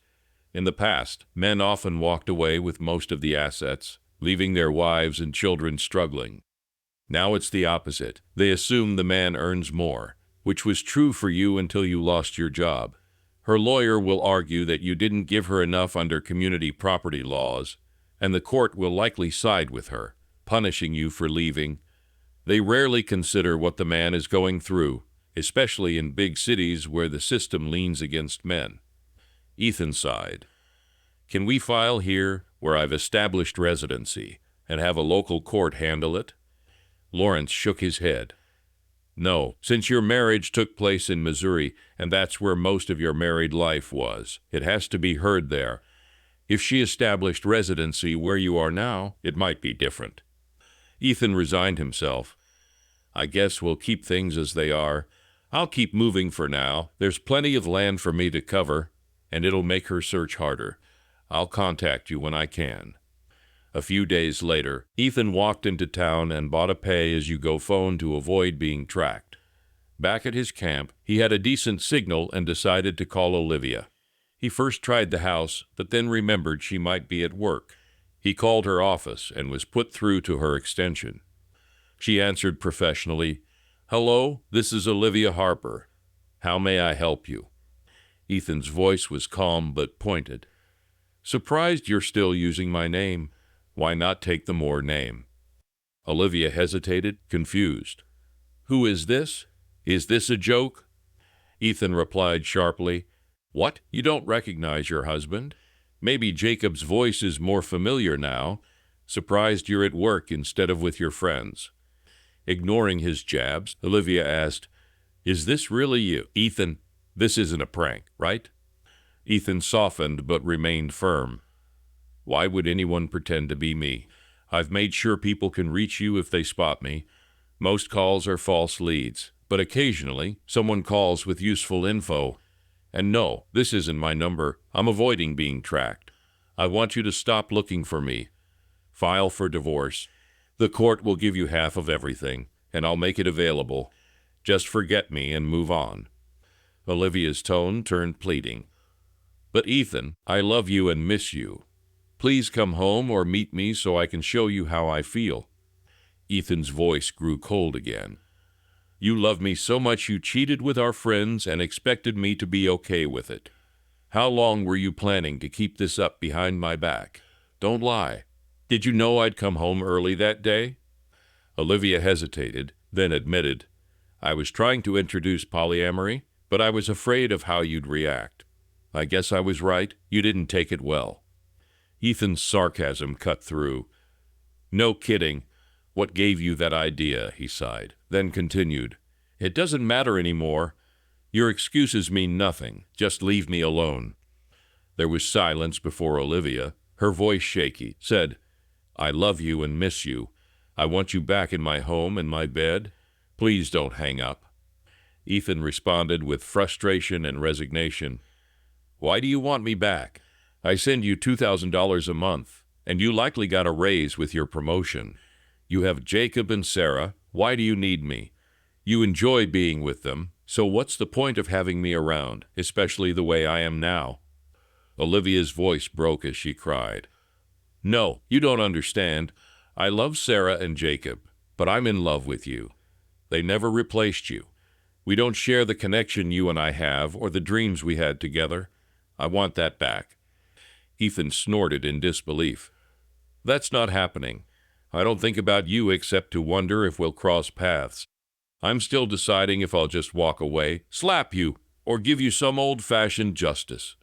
Speaker 2: In the past, men often walked away with most of the assets, leaving their wives and children struggling. Now it's the opposite. They assume the man earns more, which was true for you until you lost your job. Her lawyer will argue that you didn't give her enough under community property laws, and the court will likely side with her, punishing you for leaving. They rarely consider what the man is going through, especially in big cities where the system leans against men." Ethan sighed. "Can we file here, where I've established residency, and have a local court handle it?" Lawrence shook his head. "No, since your marriage took place in Missouri, and that's where most of your married life was, it has to be heard there. If she established residency where you are now, it might be different." Ethan resigned himself. "I guess we'll keep things as they are. I'll keep moving for now. There's plenty of land for me to cover, and it'll make her search harder. I'll contact you when I can." A few days later, Ethan walked into town and bought a pay-as-you-go phone to avoid being tracked. Back at his camp, he had a decent signal and decided to call Olivia. He first tried the house, but then remembered she might be at work. He called her office and was put through to her extension. She answered professionally, "Hello, this is Olivia Harper. How may I help you?" Ethan's voice was calm but pointed. "Surprised you're still using my name. Why not take the Moore name?" Olivia hesitated, confused. "Who is this? Is this a joke?" Ethan replied sharply, "What? You don't recognize your husband? Maybe Jacob's voice is more familiar now. Surprised you're at work instead of with your friends." Ignoring his jabs, Olivia asked, "Is this really you?" "Ethan, this isn't a prank, right?" Ethan softened but remained firm. "Why would anyone pretend to be me? I've made sure people can reach you if they spot me. Most calls are false leads, but occasionally someone calls with useful info. And no, this isn't my number. I'm avoiding being tracked. I want you to stop looking for me. File for divorce. The court will give you half of everything, and I'll make it available. Just forget me and move on." Olivia's tone turned pleading. "But Ethan, I love you and miss you. Please come home or meet me so I can show you how I feel." Ethan's voice grew cold again. "You love me so much you cheated with our friends and expected me to be okay with it. How long were you planning to keep this up behind my back? Don't lie. Did you know I'd come home early that day?" Olivia hesitated, then admitted, "I was trying to introduce polyamory, but I was afraid of how you'd react. I guess I was right. You didn't take it well." Ethan's sarcasm cut through. "No kidding. What gave you that idea?" he sighed, then continued, "It doesn't matter anymore. Your excuses mean nothing. Just leave me alone." There was silence before Olivia, her voice shaky, said, "I love you and miss you. I want you back in my home and my bed. Please don't hang up." Ethan responded with frustration and resignation. "Why do you want me back? I send you $2,000 a month, and you likely got a raise with your promotion. You have Jacob and Sarah. Why do you need me? You enjoy being with them, so what's the point of having me around, especially the way I am now?" Olivia's voice broke as she cried. "No, you don't understand. I love Sarah and Jacob, but I'm in love with you. They never replaced you. We don't share the connection you and I have or the dreams we had together. I want that back." Ethan snorted in disbelief. "That's not happening. I don't think about you except to wonder if we'll cross paths. I'm still deciding if I'll just walk away, slap you, or give you some old-fashioned justice."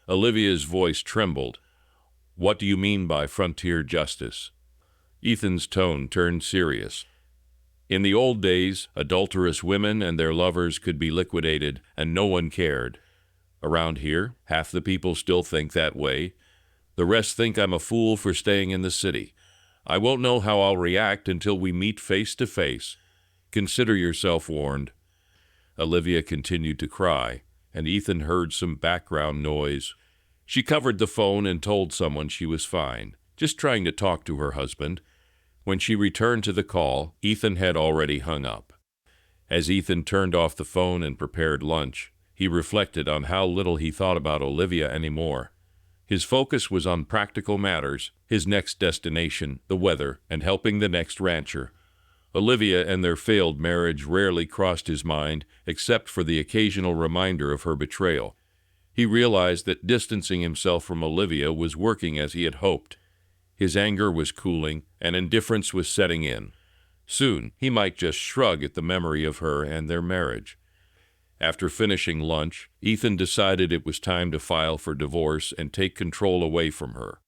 Speaker 2: Olivia's voice trembled. "What do you mean by frontier justice?" Ethan's tone turned serious. "In the old days, adulterous women and their lovers could be liquidated, and no one cared. Around here, half the people still think that way. The rest think I'm a fool for staying in the city. I won't know how I'll react until we meet face to face. Consider yourself warned." Olivia continued to cry, and Ethan heard some background noise. She covered the phone and told someone she was fine, just trying to talk to her husband. When she returned to the call, Ethan had already hung up. As Ethan turned off the phone and prepared lunch, he reflected on how little he thought about Olivia anymore. His focus was on practical matters, his next destination, the weather, and helping the next rancher. Olivia and their failed marriage rarely crossed his mind, except for the occasional reminder of her betrayal. He realized that distancing himself from Olivia was working as he had hoped. His anger was cooling, and indifference was setting in. Soon, he might just shrug at the memory of her and their marriage. After finishing lunch, Ethan decided it was time to file for divorce and take control away from her.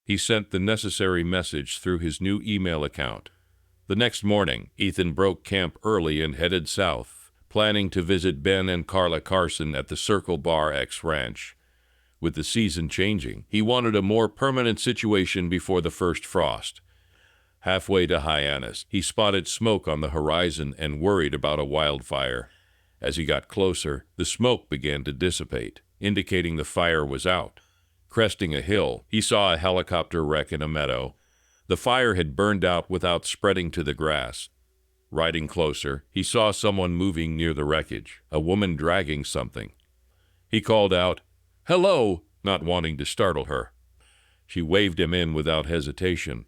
Speaker 2: He sent the necessary message through his new email account. The next morning, Ethan broke camp early and headed south, planning to visit Ben and Carla Carson at the Circle Bar X Ranch. With the season changing, he wanted a more permanent situation before the first frost. Halfway to Hyannis, he spotted smoke on the horizon and worried about a wildfire. As he got closer, the smoke began to dissipate, indicating the fire was out. Cresting a hill, he saw a helicopter wreck in a meadow. The fire had burned out without spreading to the grass. Riding closer, he saw someone moving near the wreckage, a woman dragging something. He called out, "Hello," not wanting to startle her. She waved him in without hesitation.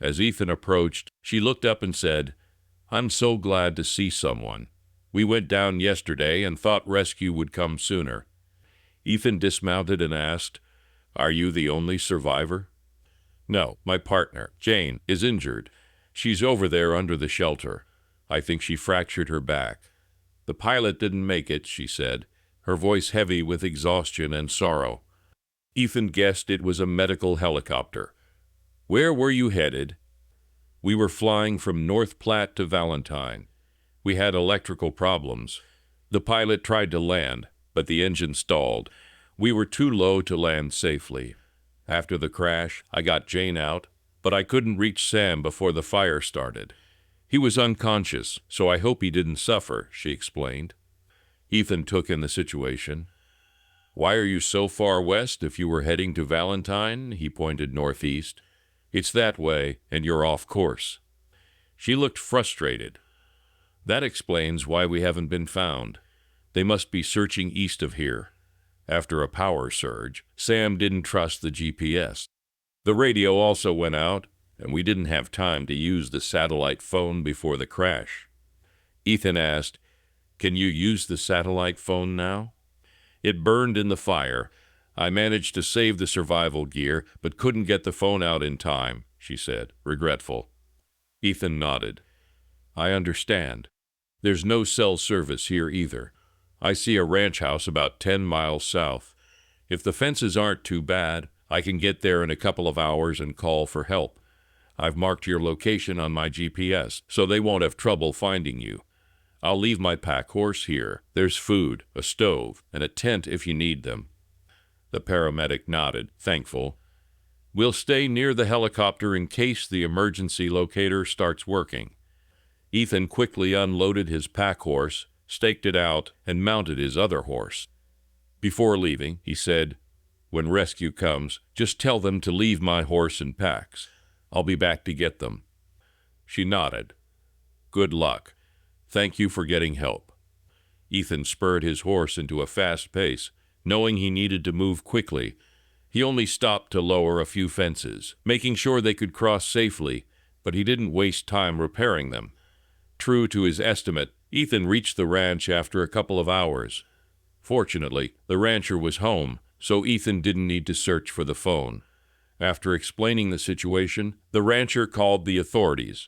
Speaker 2: As Ethan approached, she looked up and said, "I'm so glad to see someone. We went down yesterday and thought rescue would come sooner." Ethan dismounted and asked, "Are you the only survivor?" "No, my partner, Jane, is injured. She's over there under the shelter. I think she fractured her back. The pilot didn't make it," she said, her voice heavy with exhaustion and sorrow. Ethan guessed it was a medical helicopter. "Where were you headed?" "We were flying from North Platte to Valentine. We had electrical problems. The pilot tried to land, but the engine stalled. We were too low to land safely. After the crash, I got Jane out, but I couldn't reach Sam before the fire started. He was unconscious, so I hope he didn't suffer," she explained. Ethan took in the situation. "Why are you so far west if you were heading to Valentine?" He pointed northeast. "It's that way, and you're off course." She looked frustrated. "That explains why we haven't been found. They must be searching east of here. After a power surge, Sam didn't trust the GPS. The radio also went out, and we didn't have time to use the satellite phone before the crash." Ethan asked, "Can you use the satellite phone now?" "It burned in the fire. I managed to save the survival gear, but couldn't get the phone out in time," she said, regretful. Ethan nodded. "I understand. There's no cell service here either. I see a ranch house about 10 miles south. If the fences aren't too bad, I can get there in a couple of hours and call for help. I've marked your location on my GPS, so they won't have trouble finding you. I'll leave my pack horse here. There's food, a stove, and a tent if you need them." The paramedic nodded, thankful. "We'll stay near the helicopter in case the emergency locator starts working." Ethan quickly unloaded his pack horse, staked it out, and mounted his other horse. Before leaving, he said, "When rescue comes, just tell them to leave my horse and packs. I'll be back to get them." She nodded. "Good luck. Thank you for getting help." Ethan spurred his horse into a fast pace, knowing he needed to move quickly. He only stopped to lower a few fences, making sure they could cross safely, but he didn't waste time repairing them. True to his estimate, Ethan reached the ranch after a couple of hours. Fortunately, the rancher was home, so Ethan didn't need to search for the phone. After explaining the situation, the rancher called the authorities.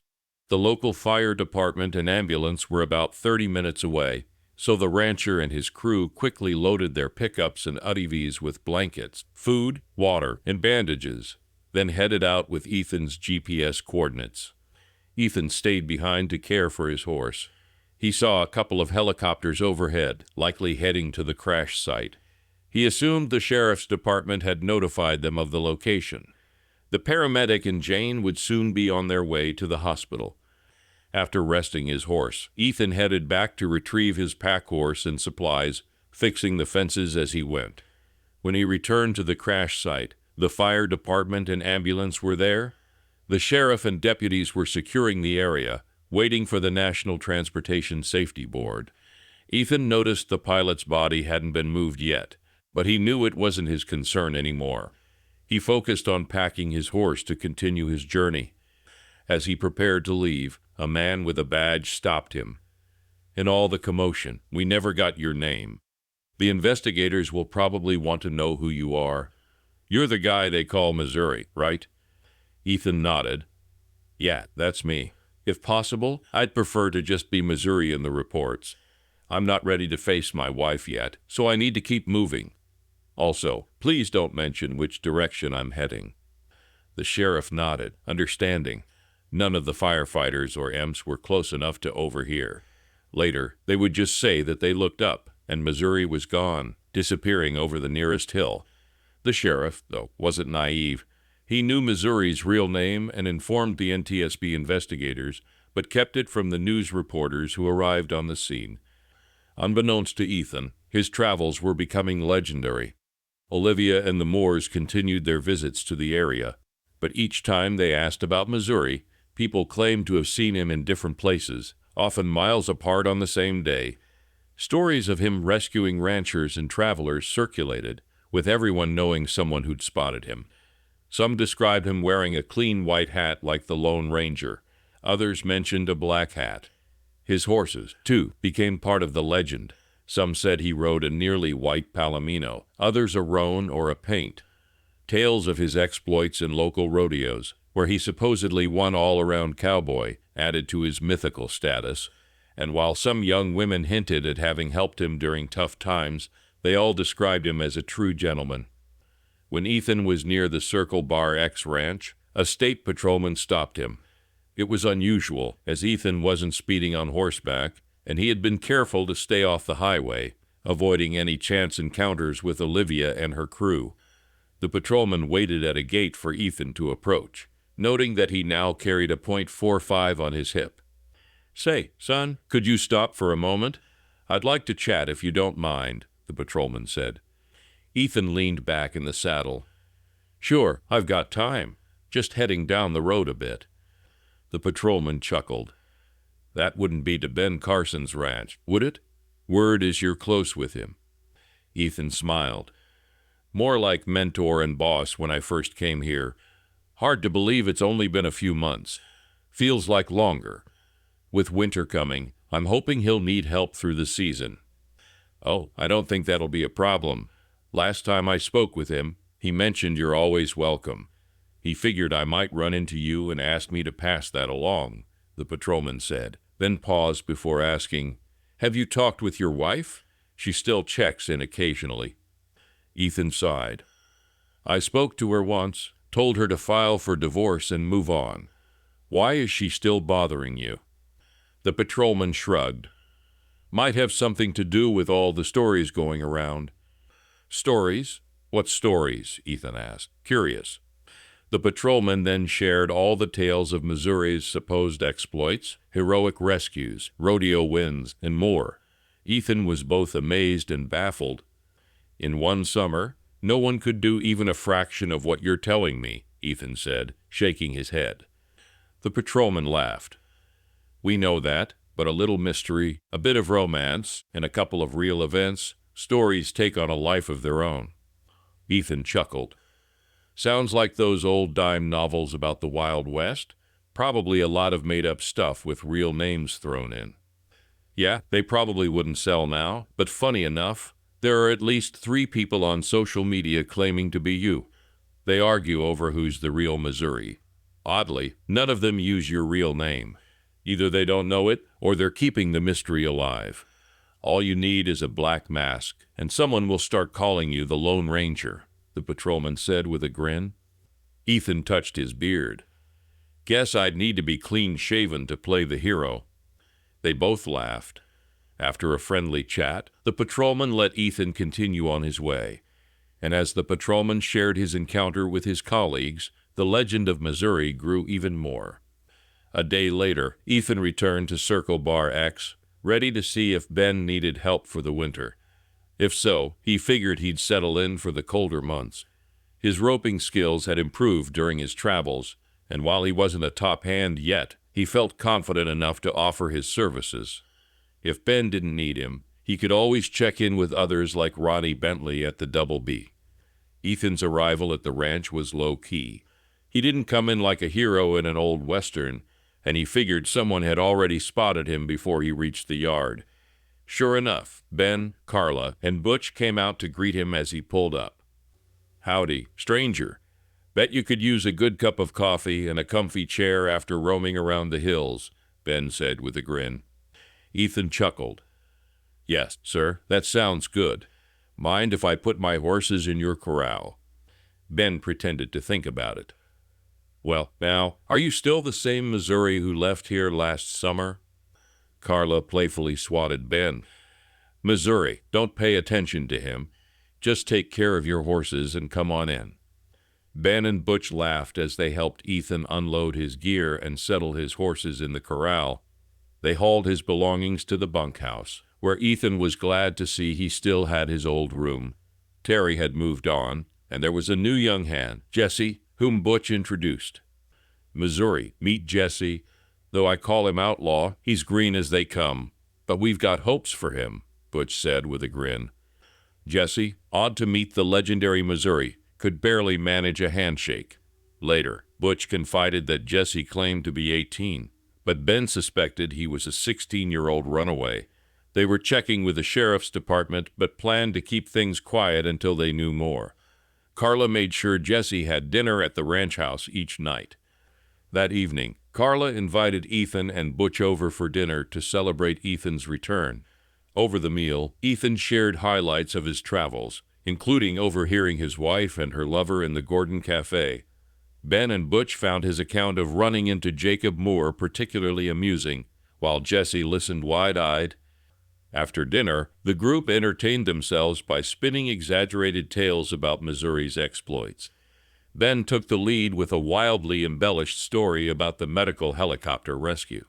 Speaker 2: The local fire department and ambulance were about 30 minutes away, so the rancher and his crew quickly loaded their pickups and UTVs with blankets, food, water, and bandages, then headed out with Ethan's GPS coordinates. Ethan stayed behind to care for his horse. He saw a couple of helicopters overhead, likely heading to the crash site. He assumed the sheriff's department had notified them of the location. The paramedic and Jane would soon be on their way to the hospital. After resting his horse, Ethan headed back to retrieve his pack horse and supplies, fixing the fences as he went. When he returned to the crash site, the fire department and ambulance were there. The sheriff and deputies were securing the area, waiting for the National Transportation Safety Board. Ethan noticed the pilot's body hadn't been moved yet, but he knew it wasn't his concern anymore. He focused on packing his horse to continue his journey. As he prepared to leave, a man with a badge stopped him. "In all the commotion, we never got your name. The investigators will probably want to know who you are. You're the guy they call Missouri, right?" Ethan nodded. "Yeah, that's me. If possible, I'd prefer to just be Missouri in the reports. I'm not ready to face my wife yet, so I need to keep moving. Also, please don't mention which direction I'm heading." The sheriff nodded, understanding. None of the firefighters or EMS were close enough to overhear. Later, they would just say that they looked up, and Missouri was gone, disappearing over the nearest hill. The sheriff, though, wasn't naive. He knew Missouri's real name and informed the NTSB investigators, but kept it from the news reporters who arrived on the scene. Unbeknownst to Ethan, his travels were becoming legendary. Olivia and the Moores continued their visits to the area, but each time they asked about Missouri, people claimed to have seen him in different places, often miles apart on the same day. Stories of him rescuing ranchers and travelers circulated, with everyone knowing someone who'd spotted him. Some described him wearing a clean white hat like the Lone Ranger. Others mentioned a black hat. His horses, too, became part of the legend. Some said he rode a nearly white Palomino, others a roan or a paint. Tales of his exploits in local rodeos, where he supposedly won all-around cowboy, added to his mythical status. And while some young women hinted at having helped him during tough times, they all described him as a true gentleman. When Ethan was near the Circle Bar X ranch, a state patrolman stopped him. It was unusual, as Ethan wasn't speeding on horseback, and he had been careful to stay off the highway, avoiding any chance encounters with Olivia and her crew. The patrolman waited at a gate for Ethan to approach, noting that he now carried a .45 on his hip. "Say, son, could you stop for a moment? I'd like to chat if you don't mind," the patrolman said. Ethan leaned back in the saddle. "Sure, I've got time. Just heading down the road a bit." The patrolman chuckled. "That wouldn't be to Ben Carson's ranch, would it? Word is you're close with him." Ethan smiled. "More like mentor and boss when I first came here. Hard to believe it's only been a few months. Feels like longer. With winter coming, I'm hoping he'll need help through the season." "Oh, I don't think that'll be a problem. Last time I spoke with him, he mentioned you're always welcome. He figured I might run into you and asked me to pass that along," the patrolman said, then paused before asking, "Have you talked with your wife? She still checks in occasionally." Ethan sighed. "I spoke to her once, told her to file for divorce and move on. Why is she still bothering you?" The patrolman shrugged. "Might have something to do with all the stories going around." "Stories? What stories?" Ethan asked, curious. The patrolman then shared all the tales of Missouri's supposed exploits, heroic rescues, rodeo wins, and more. Ethan was both amazed and baffled. "In one summer, no one could do even a fraction of what you're telling me," Ethan said, shaking his head. The patrolman laughed. "We know that, but a little mystery, a bit of romance, and a couple of real events, stories take on a life of their own." Ethan chuckled. "Sounds like those old dime novels about the Wild West. Probably a lot of made-up stuff with real names thrown in. Yeah, they probably wouldn't sell now, but funny enough, there are at least 3 people on social media claiming to be you. They argue over who's the real Missouri. Oddly, none of them use your real name. Either they don't know it, or they're keeping the mystery alive. All you need is a black mask, and someone will start calling you the Lone Ranger, the patrolman said with a grin. Ethan touched his beard. Guess I'd need to be clean-shaven to play the hero. They both laughed. After a friendly chat, the patrolman let Ethan continue on his way. And as the patrolman shared his encounter with his colleagues, the legend of Missouri grew even more. A day later, Ethan returned to Circle Bar X, ready to see if Ben needed help for the winter. If so, he figured he'd settle in for the colder months. His roping skills had improved during his travels, and while he wasn't a top hand yet, he felt confident enough to offer his services. If Ben didn't need him, he could always check in with others like Ronnie Bentley at the Double B. Ethan's arrival at the ranch was low-key. He didn't come in like a hero in an old western, and he figured someone had already spotted him before he reached the yard. Sure enough, Ben, Carla, and Butch came out to greet him as he pulled up. "Howdy, stranger. Bet you could use a good cup of coffee and a comfy chair after roaming around the hills," Ben said with a grin. Ethan chuckled. "Yes, sir, that sounds good. Mind if I put my horses in your corral?" Ben pretended to think about it. "Well, now, are you still the same Missouri who left here last summer?" Carla playfully swatted Ben. "Missouri, don't pay attention to him. Just take care of your horses and come on in." Ben and Butch laughed as they helped Ethan unload his gear and settle his horses in the corral. They hauled his belongings to the bunkhouse, where Ethan was glad to see he still had his old room. Terry had moved on, and there was a new young hand, Jesse, whom Butch introduced. "Missouri, meet Jesse. Though I call him outlaw, he's green as they come. But we've got hopes for him," Butch said with a grin. Jesse, odd to meet the legendary Missouri, could barely manage a handshake. Later, Butch confided that Jesse claimed to be 18, but Ben suspected he was a 16-year-old runaway. They were checking with the sheriff's department, but planned to keep things quiet until they knew more. Carla made sure Jesse had dinner at the ranch house each night. That evening, Carla invited Ethan and Butch over for dinner to celebrate Ethan's return. Over the meal, Ethan shared highlights of his travels, including overhearing his wife and her lover in the Gordon Cafe. Ben and Butch found his account of running into Jacob Moore particularly amusing, while Jesse listened wide-eyed. After dinner, the group entertained themselves by spinning exaggerated tales about Missouri's exploits. Ben took the lead with a wildly embellished story about the medical helicopter rescue.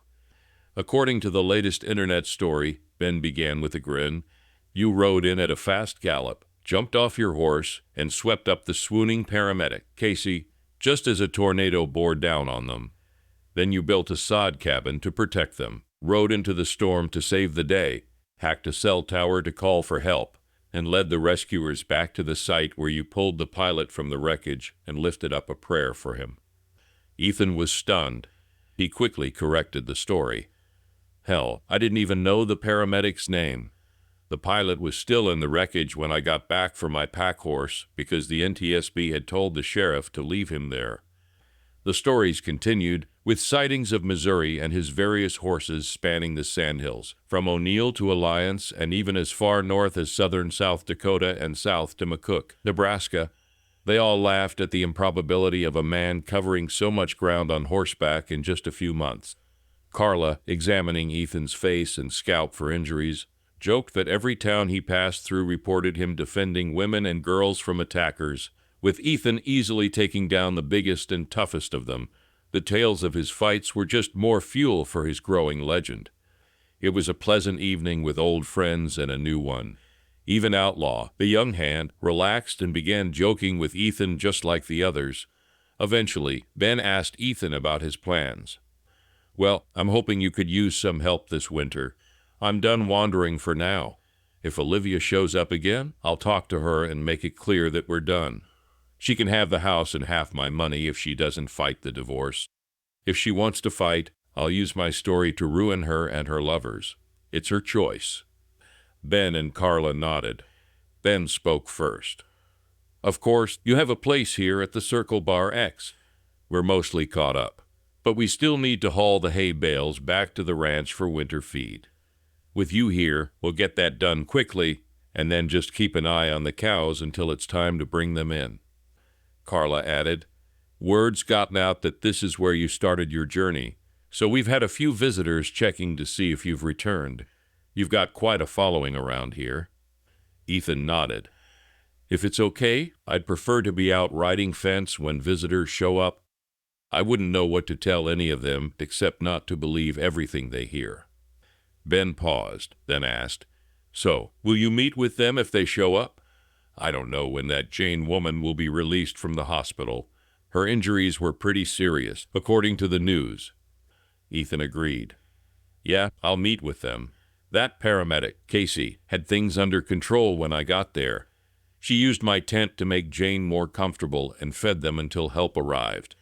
Speaker 2: According to the latest internet story, Ben began with a grin, "You rode in at a fast gallop, jumped off your horse, and swept up the swooning paramedic, Casey, just as a tornado bore down on them. Then you built a sod cabin to protect them, rode into the storm to save the day, hacked a cell tower to call for help, and led the rescuers back to the site where you pulled the pilot from the wreckage and lifted up a prayer for him." Ethan was stunned. He quickly corrected the story. "Hell, I didn't even know the paramedic's name. The pilot was still in the wreckage when I got back for my pack horse because the NTSB had told the sheriff to leave him there." The stories continued, with sightings of Missouri and his various horses spanning the Sandhills, from O'Neill to Alliance and even as far north as southern South Dakota and south to McCook, Nebraska. They all laughed at the improbability of a man covering so much ground on horseback in just a few months. Carla, examining Ethan's face and scalp for injuries, joked that every town he passed through reported him defending women and girls from attackers, with Ethan easily taking down the biggest and toughest of them. The tales of his fights were just more fuel for his growing legend. It was a pleasant evening with old friends and a new one. Even Outlaw, the young hand, relaxed and began joking with Ethan just like the others. Eventually, Ben asked Ethan about his plans. "Well, I'm hoping you could use some help this winter. I'm done wandering for now. If Olivia shows up again, I'll talk to her and make it clear that we're done. She can have the house and half my money if she doesn't fight the divorce." If she wants to fight, I'll use my story to ruin her and her lovers. It's her choice." Ben and Carla nodded. Ben spoke first. "Of course, you have a place here at the Circle Bar X. We're mostly caught up, but we still need to haul the hay bales back to the ranch for winter feed. With you here, we'll get that done quickly, and then just keep an eye on the cows until it's time to bring them in." Carla added, "Word's gotten out that this is where you started your journey, so we've had a few visitors checking to see if you've returned. You've got quite a following around here." Ethan nodded. "If it's okay, I'd prefer to be out riding fence when visitors show up. I wouldn't know what to tell any of them except not to believe everything they hear." Ben paused, then asked, "So, will you meet with them if they show up? I don't know when that Jane woman will be released from the hospital. Her injuries were pretty serious, according to the news." Ethan agreed. "Yeah, I'll meet with them. That paramedic, Casey, had things under control when I got there. She used my tent to make Jane more comfortable and fed them until help arrived.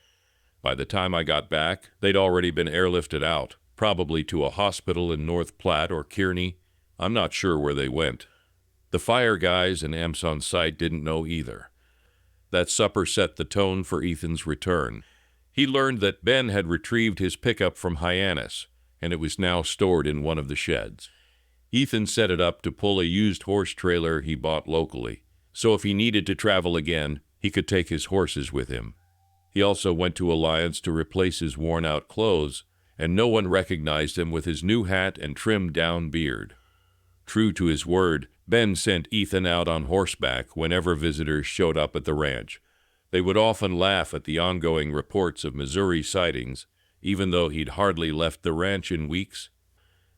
Speaker 2: By the time I got back, they'd already been airlifted out, probably to a hospital in North Platte or Kearney. I'm not sure where they went. The fire guys and EMS on site didn't know either." That supper set the tone for Ethan's return. He learned that Ben had retrieved his pickup from Hyannis, and it was now stored in one of the sheds. Ethan set it up to pull a used horse trailer he bought locally, so if he needed to travel again, he could take his horses with him. He also went to Alliance to replace his worn-out clothes, and no one recognized him with his new hat and trimmed-down beard. True to his word, Ben sent Ethan out on horseback whenever visitors showed up at the ranch. They would often laugh at the ongoing reports of Missouri sightings, even though he'd hardly left the ranch in weeks.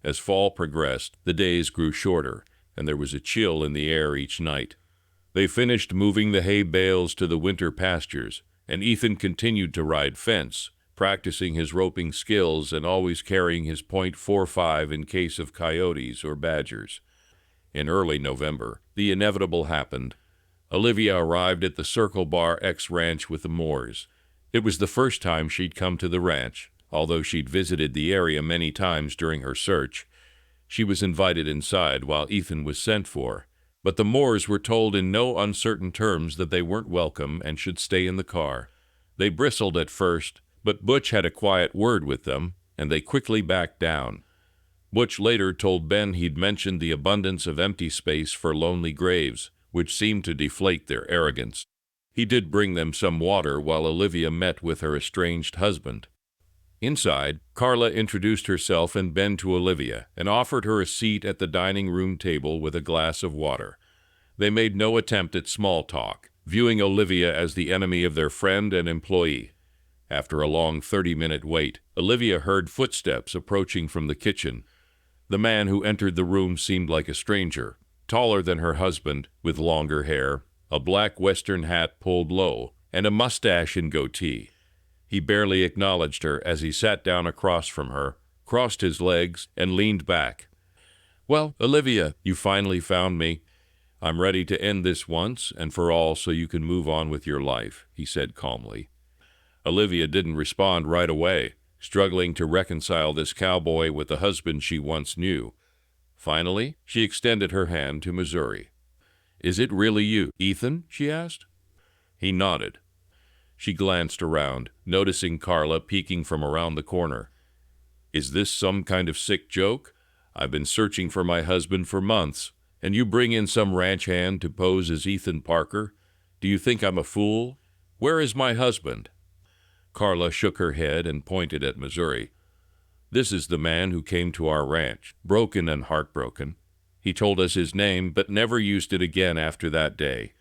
Speaker 2: As fall progressed, the days grew shorter, and there was a chill in the air each night. They finished moving the hay bales to the winter pastures, and Ethan continued to ride fence, practicing his roping skills and always carrying his .45 in case of coyotes or badgers. In early November, the inevitable happened. Olivia arrived at the Circle Bar X ranch with the Moores. It was the first time she'd come to the ranch, although she'd visited the area many times during her search. She was invited inside while Ethan was sent for, but the Moores were told in no uncertain terms that they weren't welcome and should stay in the car. They bristled at first, but Butch had a quiet word with them, and they quickly backed down. Butch later told Ben he'd mentioned the abundance of empty space for lonely graves, which seemed to deflate their arrogance. He did bring them some water while Olivia met with her estranged husband. Inside, Carla introduced herself and Ben to Olivia and offered her a seat at the dining room table with a glass of water. They made no attempt at small talk, viewing Olivia as the enemy of their friend and employee. After a long 30-minute wait, Olivia heard footsteps approaching from the kitchen. The man who entered the room seemed like a stranger, taller than her husband, with longer hair, a black Western hat pulled low, and a mustache and goatee. He barely acknowledged her as he sat down across from her, crossed his legs, and leaned back. "Well, Olivia, you finally found me. I'm ready to end this once and for all so you can move on with your life," he said calmly. Olivia didn't respond right away, struggling to reconcile this cowboy with the husband she once knew. Finally, she extended her hand to Missouri. "Is it really you, Ethan?" she asked. He nodded. She glanced around, noticing Carla peeking from around the corner. "Is this some kind of sick joke? I've been searching for my husband for months, and you bring in some ranch hand to pose as Ethan Parker? Do you think I'm a fool? Where is my husband?" Carla shook her head and pointed at Missouri. "This is the man who came to our ranch, broken and heartbroken. He told us his name, but never used it again after that day.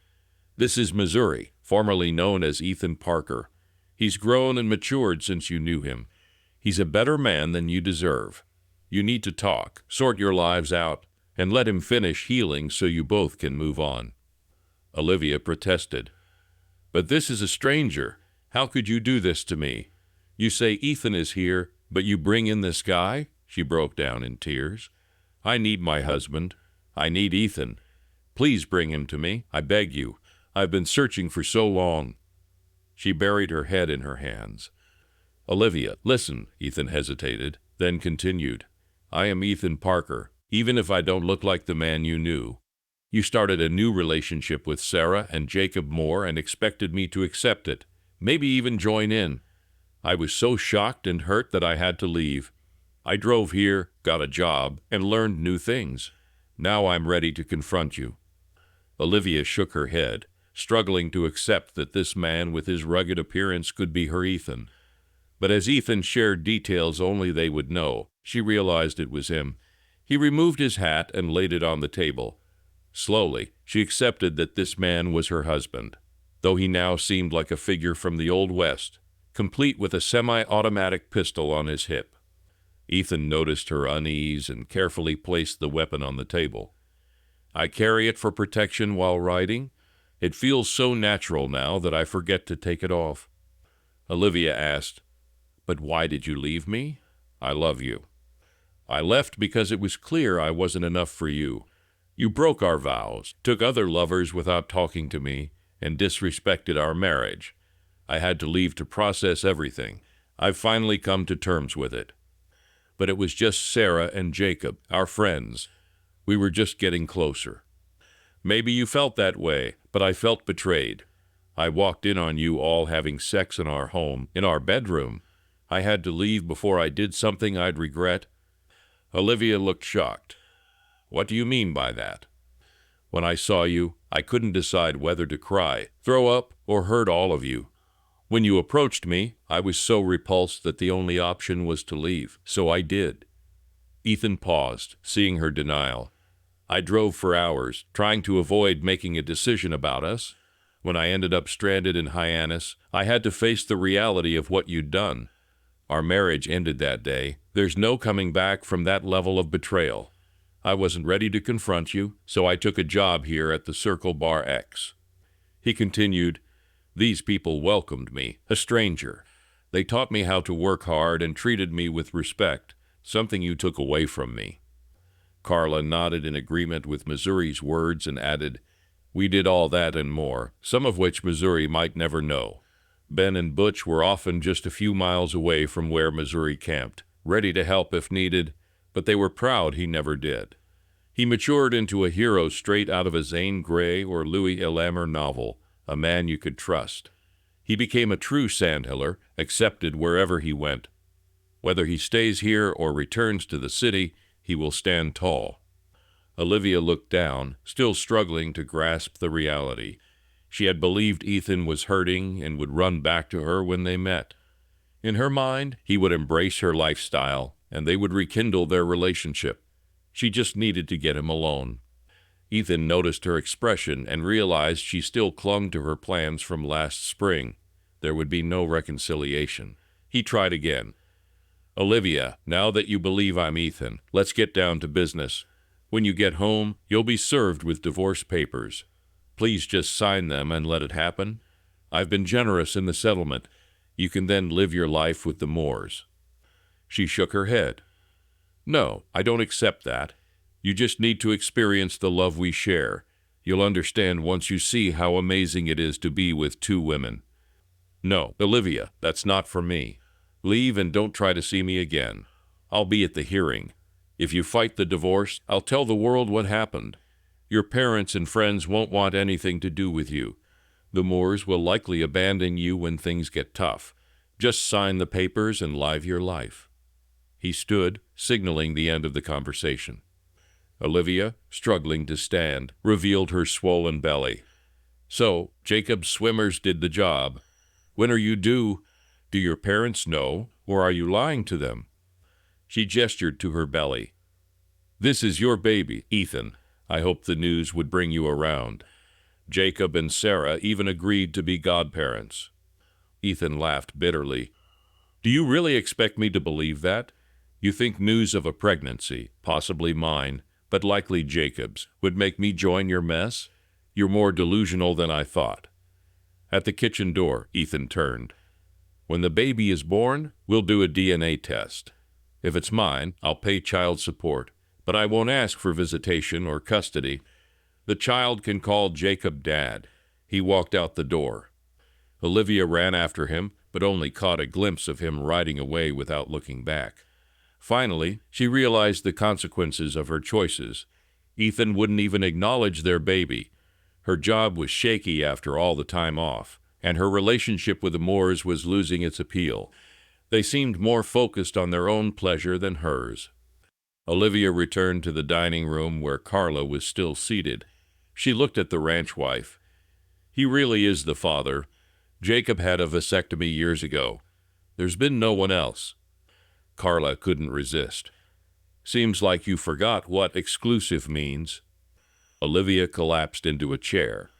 Speaker 2: This is Missouri, formerly known as Ethan Parker. He's grown and matured since you knew him. He's a better man than you deserve. You need to talk, sort your lives out, and let him finish healing so you both can move on." Olivia protested. "But this is a stranger. How could you do this to me? You say Ethan is here, but you bring in this guy?" She broke down in tears. "I need my husband. I need Ethan. Please bring him to me, I beg you. I've been searching for so long." She buried her head in her hands. Olivia, listen, Ethan hesitated, then continued. I am Ethan Parker, even if I don't look like the man you knew. You started a new relationship with Sarah and Jacob Moore and expected me to accept it, maybe even join in. I was so shocked and hurt that I had to leave. I drove here, got a job, and learned new things. Now I'm ready to confront you. Olivia shook her head, struggling to accept that this man with his rugged appearance could be her Ethan. But as Ethan shared details only they would know, she realized it was him. He removed his hat and laid it on the table. Slowly, she accepted that this man was her husband, though he now seemed like a figure from the Old West, complete with a semi-automatic pistol on his hip. Ethan noticed her unease and carefully placed the weapon on the table. I carry it for protection while riding. It feels so natural now that I forget to take it off. Olivia asked, But why did you leave me? I love you. I left because it was clear I wasn't enough for you. You broke our vows, took other lovers without talking to me, and disrespected our marriage. I had to leave to process everything. I've finally come to terms with it. But it was just Sarah and Jacob, our friends. We were just getting closer. Maybe you felt that way, but I felt betrayed. I walked in on you all having sex in our home, in our bedroom. I had to leave before I did something I'd regret. Olivia looked shocked. What do you mean by that? When I saw you, I couldn't decide whether to cry, throw up, or hurt all of you. When you approached me, I was so repulsed that the only option was to leave, so I did. Ethan paused, seeing her denial. I drove for hours, trying to avoid making a decision about us. When I ended up stranded in Hyannis, I had to face the reality of what you'd done. Our marriage ended that day. There's no coming back from that level of betrayal. I wasn't ready to confront you, so I took a job here at the Circle Bar X. He continued, These people welcomed me, a stranger. They taught me how to work hard and treated me with respect, something you took away from me. Carla nodded in agreement with Missouri's words and added, We did all that and more, some of which Missouri might never know. Ben and Butch were often just a few miles away from where Missouri camped, ready to help if needed, but they were proud he never did. He matured into a hero straight out of a Zane Grey or Louis Elammer novel, a man you could trust. He became a true sandhiller, accepted wherever he went. Whether he stays here or returns to the city, he will stand tall. Olivia looked down, still struggling to grasp the reality. She had believed Ethan was hurting and would run back to her when they met. In her mind, he would embrace her lifestyle, and they would rekindle their relationship. She just needed to get him alone. Ethan noticed her expression and realized she still clung to her plans from last spring. There would be no reconciliation. He tried again. Olivia, now that you believe I'm Ethan, let's get down to business. When you get home, you'll be served with divorce papers. Please just sign them and let it happen. I've been generous in the settlement. You can then live your life with the Moores. She shook her head. No, I don't accept that. You just need to experience the love we share. You'll understand once you see how amazing it is to be with two women. No, Olivia, that's not for me. Leave and don't try to see me again. I'll be at the hearing. If you fight the divorce, I'll tell the world what happened. Your parents and friends won't want anything to do with you. The Moores will likely abandon you when things get tough. Just sign the papers and live your life. He stood, signaling the end of the conversation. Olivia, struggling to stand, revealed her swollen belly. So, Jacob's swimmers did the job. When are you due? Do your parents know, or are you lying to them? She gestured to her belly. This is your baby, Ethan. I hoped the news would bring you around. Jacob and Sarah even agreed to be godparents. Ethan laughed bitterly. Do you really expect me to believe that? You think news of a pregnancy, possibly mine, but likely Jacob's, would make me join your mess? You're more delusional than I thought. At the kitchen door, Ethan turned. When the baby is born, we'll do a DNA test. If it's mine, I'll pay child support, but I won't ask for visitation or custody. The child can call Jacob Dad. He walked out the door. Olivia ran after him, but only caught a glimpse of him riding away without looking back. Finally, she realized the consequences of her choices. Ethan wouldn't even acknowledge their baby. Her job was shaky after all the time off, and her relationship with the Moores was losing its appeal. They seemed more focused on their own pleasure than hers. Olivia returned to the dining room where Carla was still seated. She looked at the ranch wife. "He really is the father. Jacob had a vasectomy years ago. There's been no one else." Carla couldn't resist. "Seems like you forgot what exclusive means." Olivia collapsed into a chair.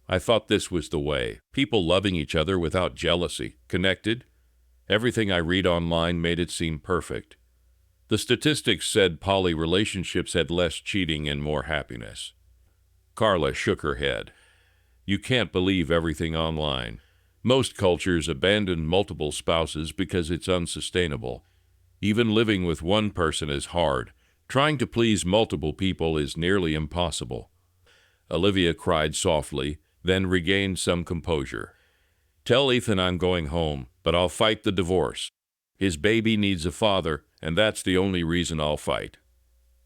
Speaker 2: "I thought this was the way. People loving each other without jealousy. Connected. Everything I read online made it seem perfect. The statistics said poly relationships had less cheating and more happiness." Carla shook her head. "You can't believe everything online. Most cultures abandon multiple spouses because it's unsustainable. Even living with one person is hard. Trying to please multiple people is nearly impossible." Olivia cried softly, then regained some composure. "Tell Ethan I'm going home, but I'll fight the divorce. His baby needs a father, and that's the only reason I'll fight."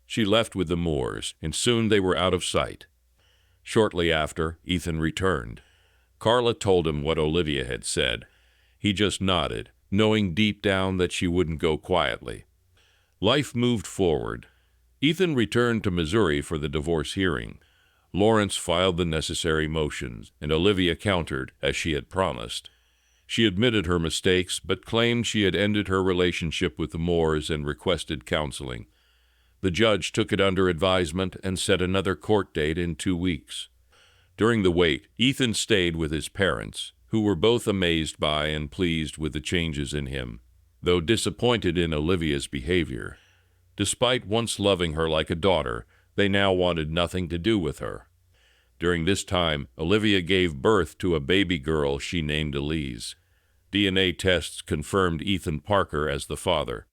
Speaker 2: She left with the Moores, and soon they were out of sight. Shortly after, Ethan returned. Carla told him what Olivia had said. He just nodded, knowing deep down that she wouldn't go quietly. Life moved forward. Ethan returned to Missouri for the divorce hearing. Lawrence filed the necessary motions, and Olivia countered, as she had promised. She admitted her mistakes, but claimed she had ended her relationship with the Moores and requested counseling. The judge took it under advisement and set another court date in 2 weeks. During the wait, Ethan stayed with his parents, who were both amazed by and pleased with the changes in him, though disappointed in Olivia's behavior. Despite once loving her like a daughter, they now wanted nothing to do with her. During this time, Olivia gave birth to a baby girl she named Elise. DNA tests confirmed Ethan Parker as the father.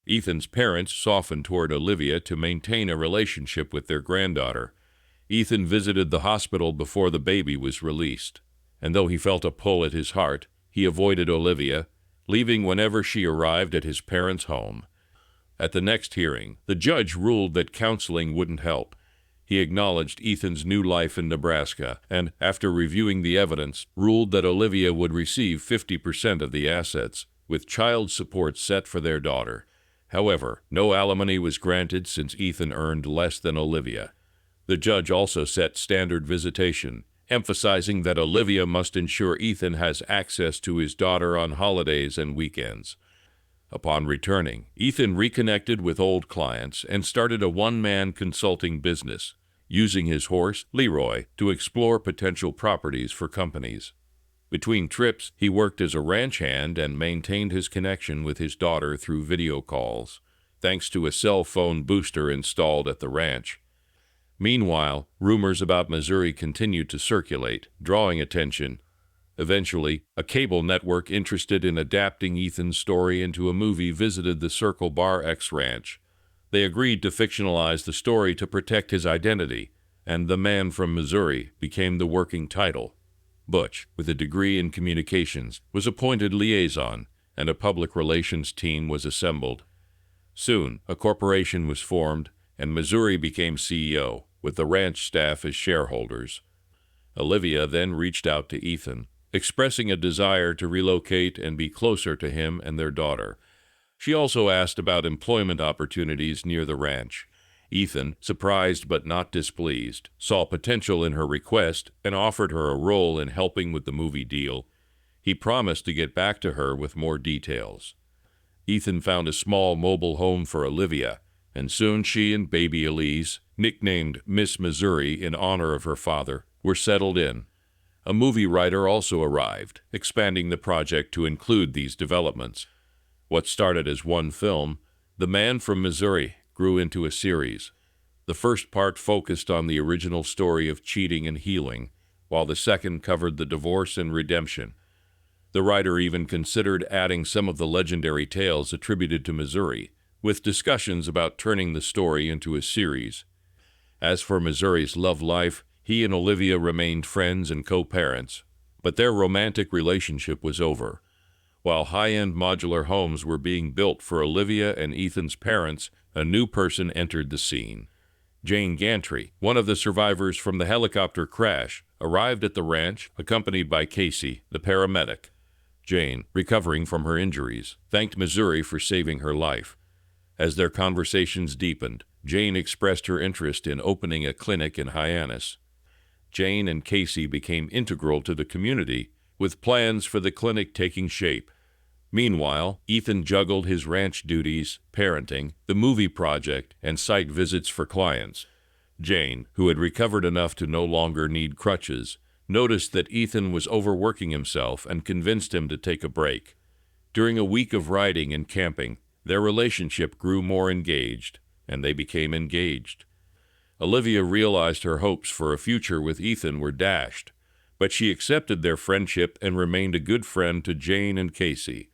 Speaker 2: Ethan's parents softened toward Olivia to maintain a relationship with their granddaughter. Ethan visited the hospital before the baby was released, and though he felt a pull at his heart, he avoided Olivia, leaving whenever she arrived at his parents' home. At the next hearing, the judge ruled that counseling wouldn't help. He acknowledged Ethan's new life in Nebraska and, after reviewing the evidence, ruled that Olivia would receive 50% of the assets, with child support set for their daughter. However, no alimony was granted since Ethan earned less than Olivia. The judge also set standard visitation, emphasizing that Olivia must ensure Ethan has access to his daughter on holidays and weekends. Upon returning, Ethan reconnected with old clients and started a one-man consulting business, using his horse, Leroy, to explore potential properties for companies. Between trips, he worked as a ranch hand and maintained his connection with his daughter through video calls, thanks to a cell phone booster installed at the ranch. Meanwhile, rumors about Missouri continued to circulate, drawing attention. Eventually, a cable network interested in adapting Ethan's story into a movie visited the Circle Bar X Ranch. They agreed to fictionalize the story to protect his identity, and The Man from Missouri became the working title. Butch, with a degree in communications, was appointed liaison, and a public relations team was assembled. Soon, a corporation was formed, and Missouri became CEO, with the ranch staff as shareholders. Olivia then reached out to Ethan, expressing a desire to relocate and be closer to him and their daughter. She also asked about employment opportunities near the ranch. Ethan, surprised but not displeased, saw potential in her request and offered her a role in helping with the movie deal. He promised to get back to her with more details. Ethan found a small mobile home for Olivia, and soon she and baby Elise, nicknamed Miss Missouri in honor of her father, were settled in. A movie writer also arrived, expanding the project to include these developments. What started as one film, The Man from Missouri, grew into a series. The first part focused on the original story of cheating and healing, while the second covered the divorce and redemption. The writer even considered adding some of the legendary tales attributed to Missouri, with discussions about turning the story into a series. As for Missouri's love life, he and Olivia remained friends and co-parents, but their romantic relationship was over. While high-end modular homes were being built for Olivia and Ethan's parents, a new person entered the scene. Jane Gantry, one of the survivors from the helicopter crash, arrived at the ranch, accompanied by Casey, the paramedic. Jane, recovering from her injuries, thanked Missouri for saving her life. As their conversations deepened, Jane expressed her interest in opening a clinic in Hyannis. Jane and Casey became integral to the community, with plans for the clinic taking shape. Meanwhile, Ethan juggled his ranch duties, parenting, the movie project, and site visits for clients. Jane, who had recovered enough to no longer need crutches, noticed that Ethan was overworking himself and convinced him to take a break. During a week of riding and camping, their relationship grew more engaged, and they became engaged. Olivia realized her hopes for a future with Ethan were dashed, but she accepted their friendship and remained a good friend to Jane and Casey.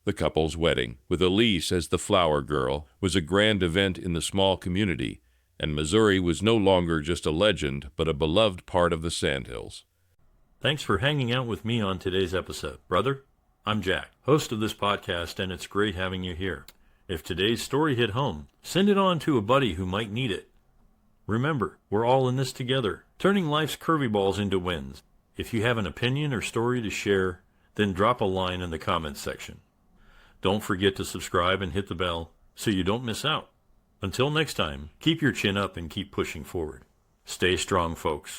Speaker 2: The couple's wedding, with Elise as the flower girl, was a grand event in the small community, and Missouri was no longer just a legend, but a beloved part of the Sandhills.
Speaker 1: Thanks for hanging out with me on today's episode, brother. I'm Jack, host of this podcast, and it's great having you here. If today's story hit home, send it on to a buddy who might need it. Remember, we're all in this together, turning life's curvy balls into wins. If you have an opinion or story to share, then drop a line in the comments section. Don't forget to subscribe and hit the bell so you don't miss out. Until next time, keep your chin up and keep pushing forward. Stay strong, folks.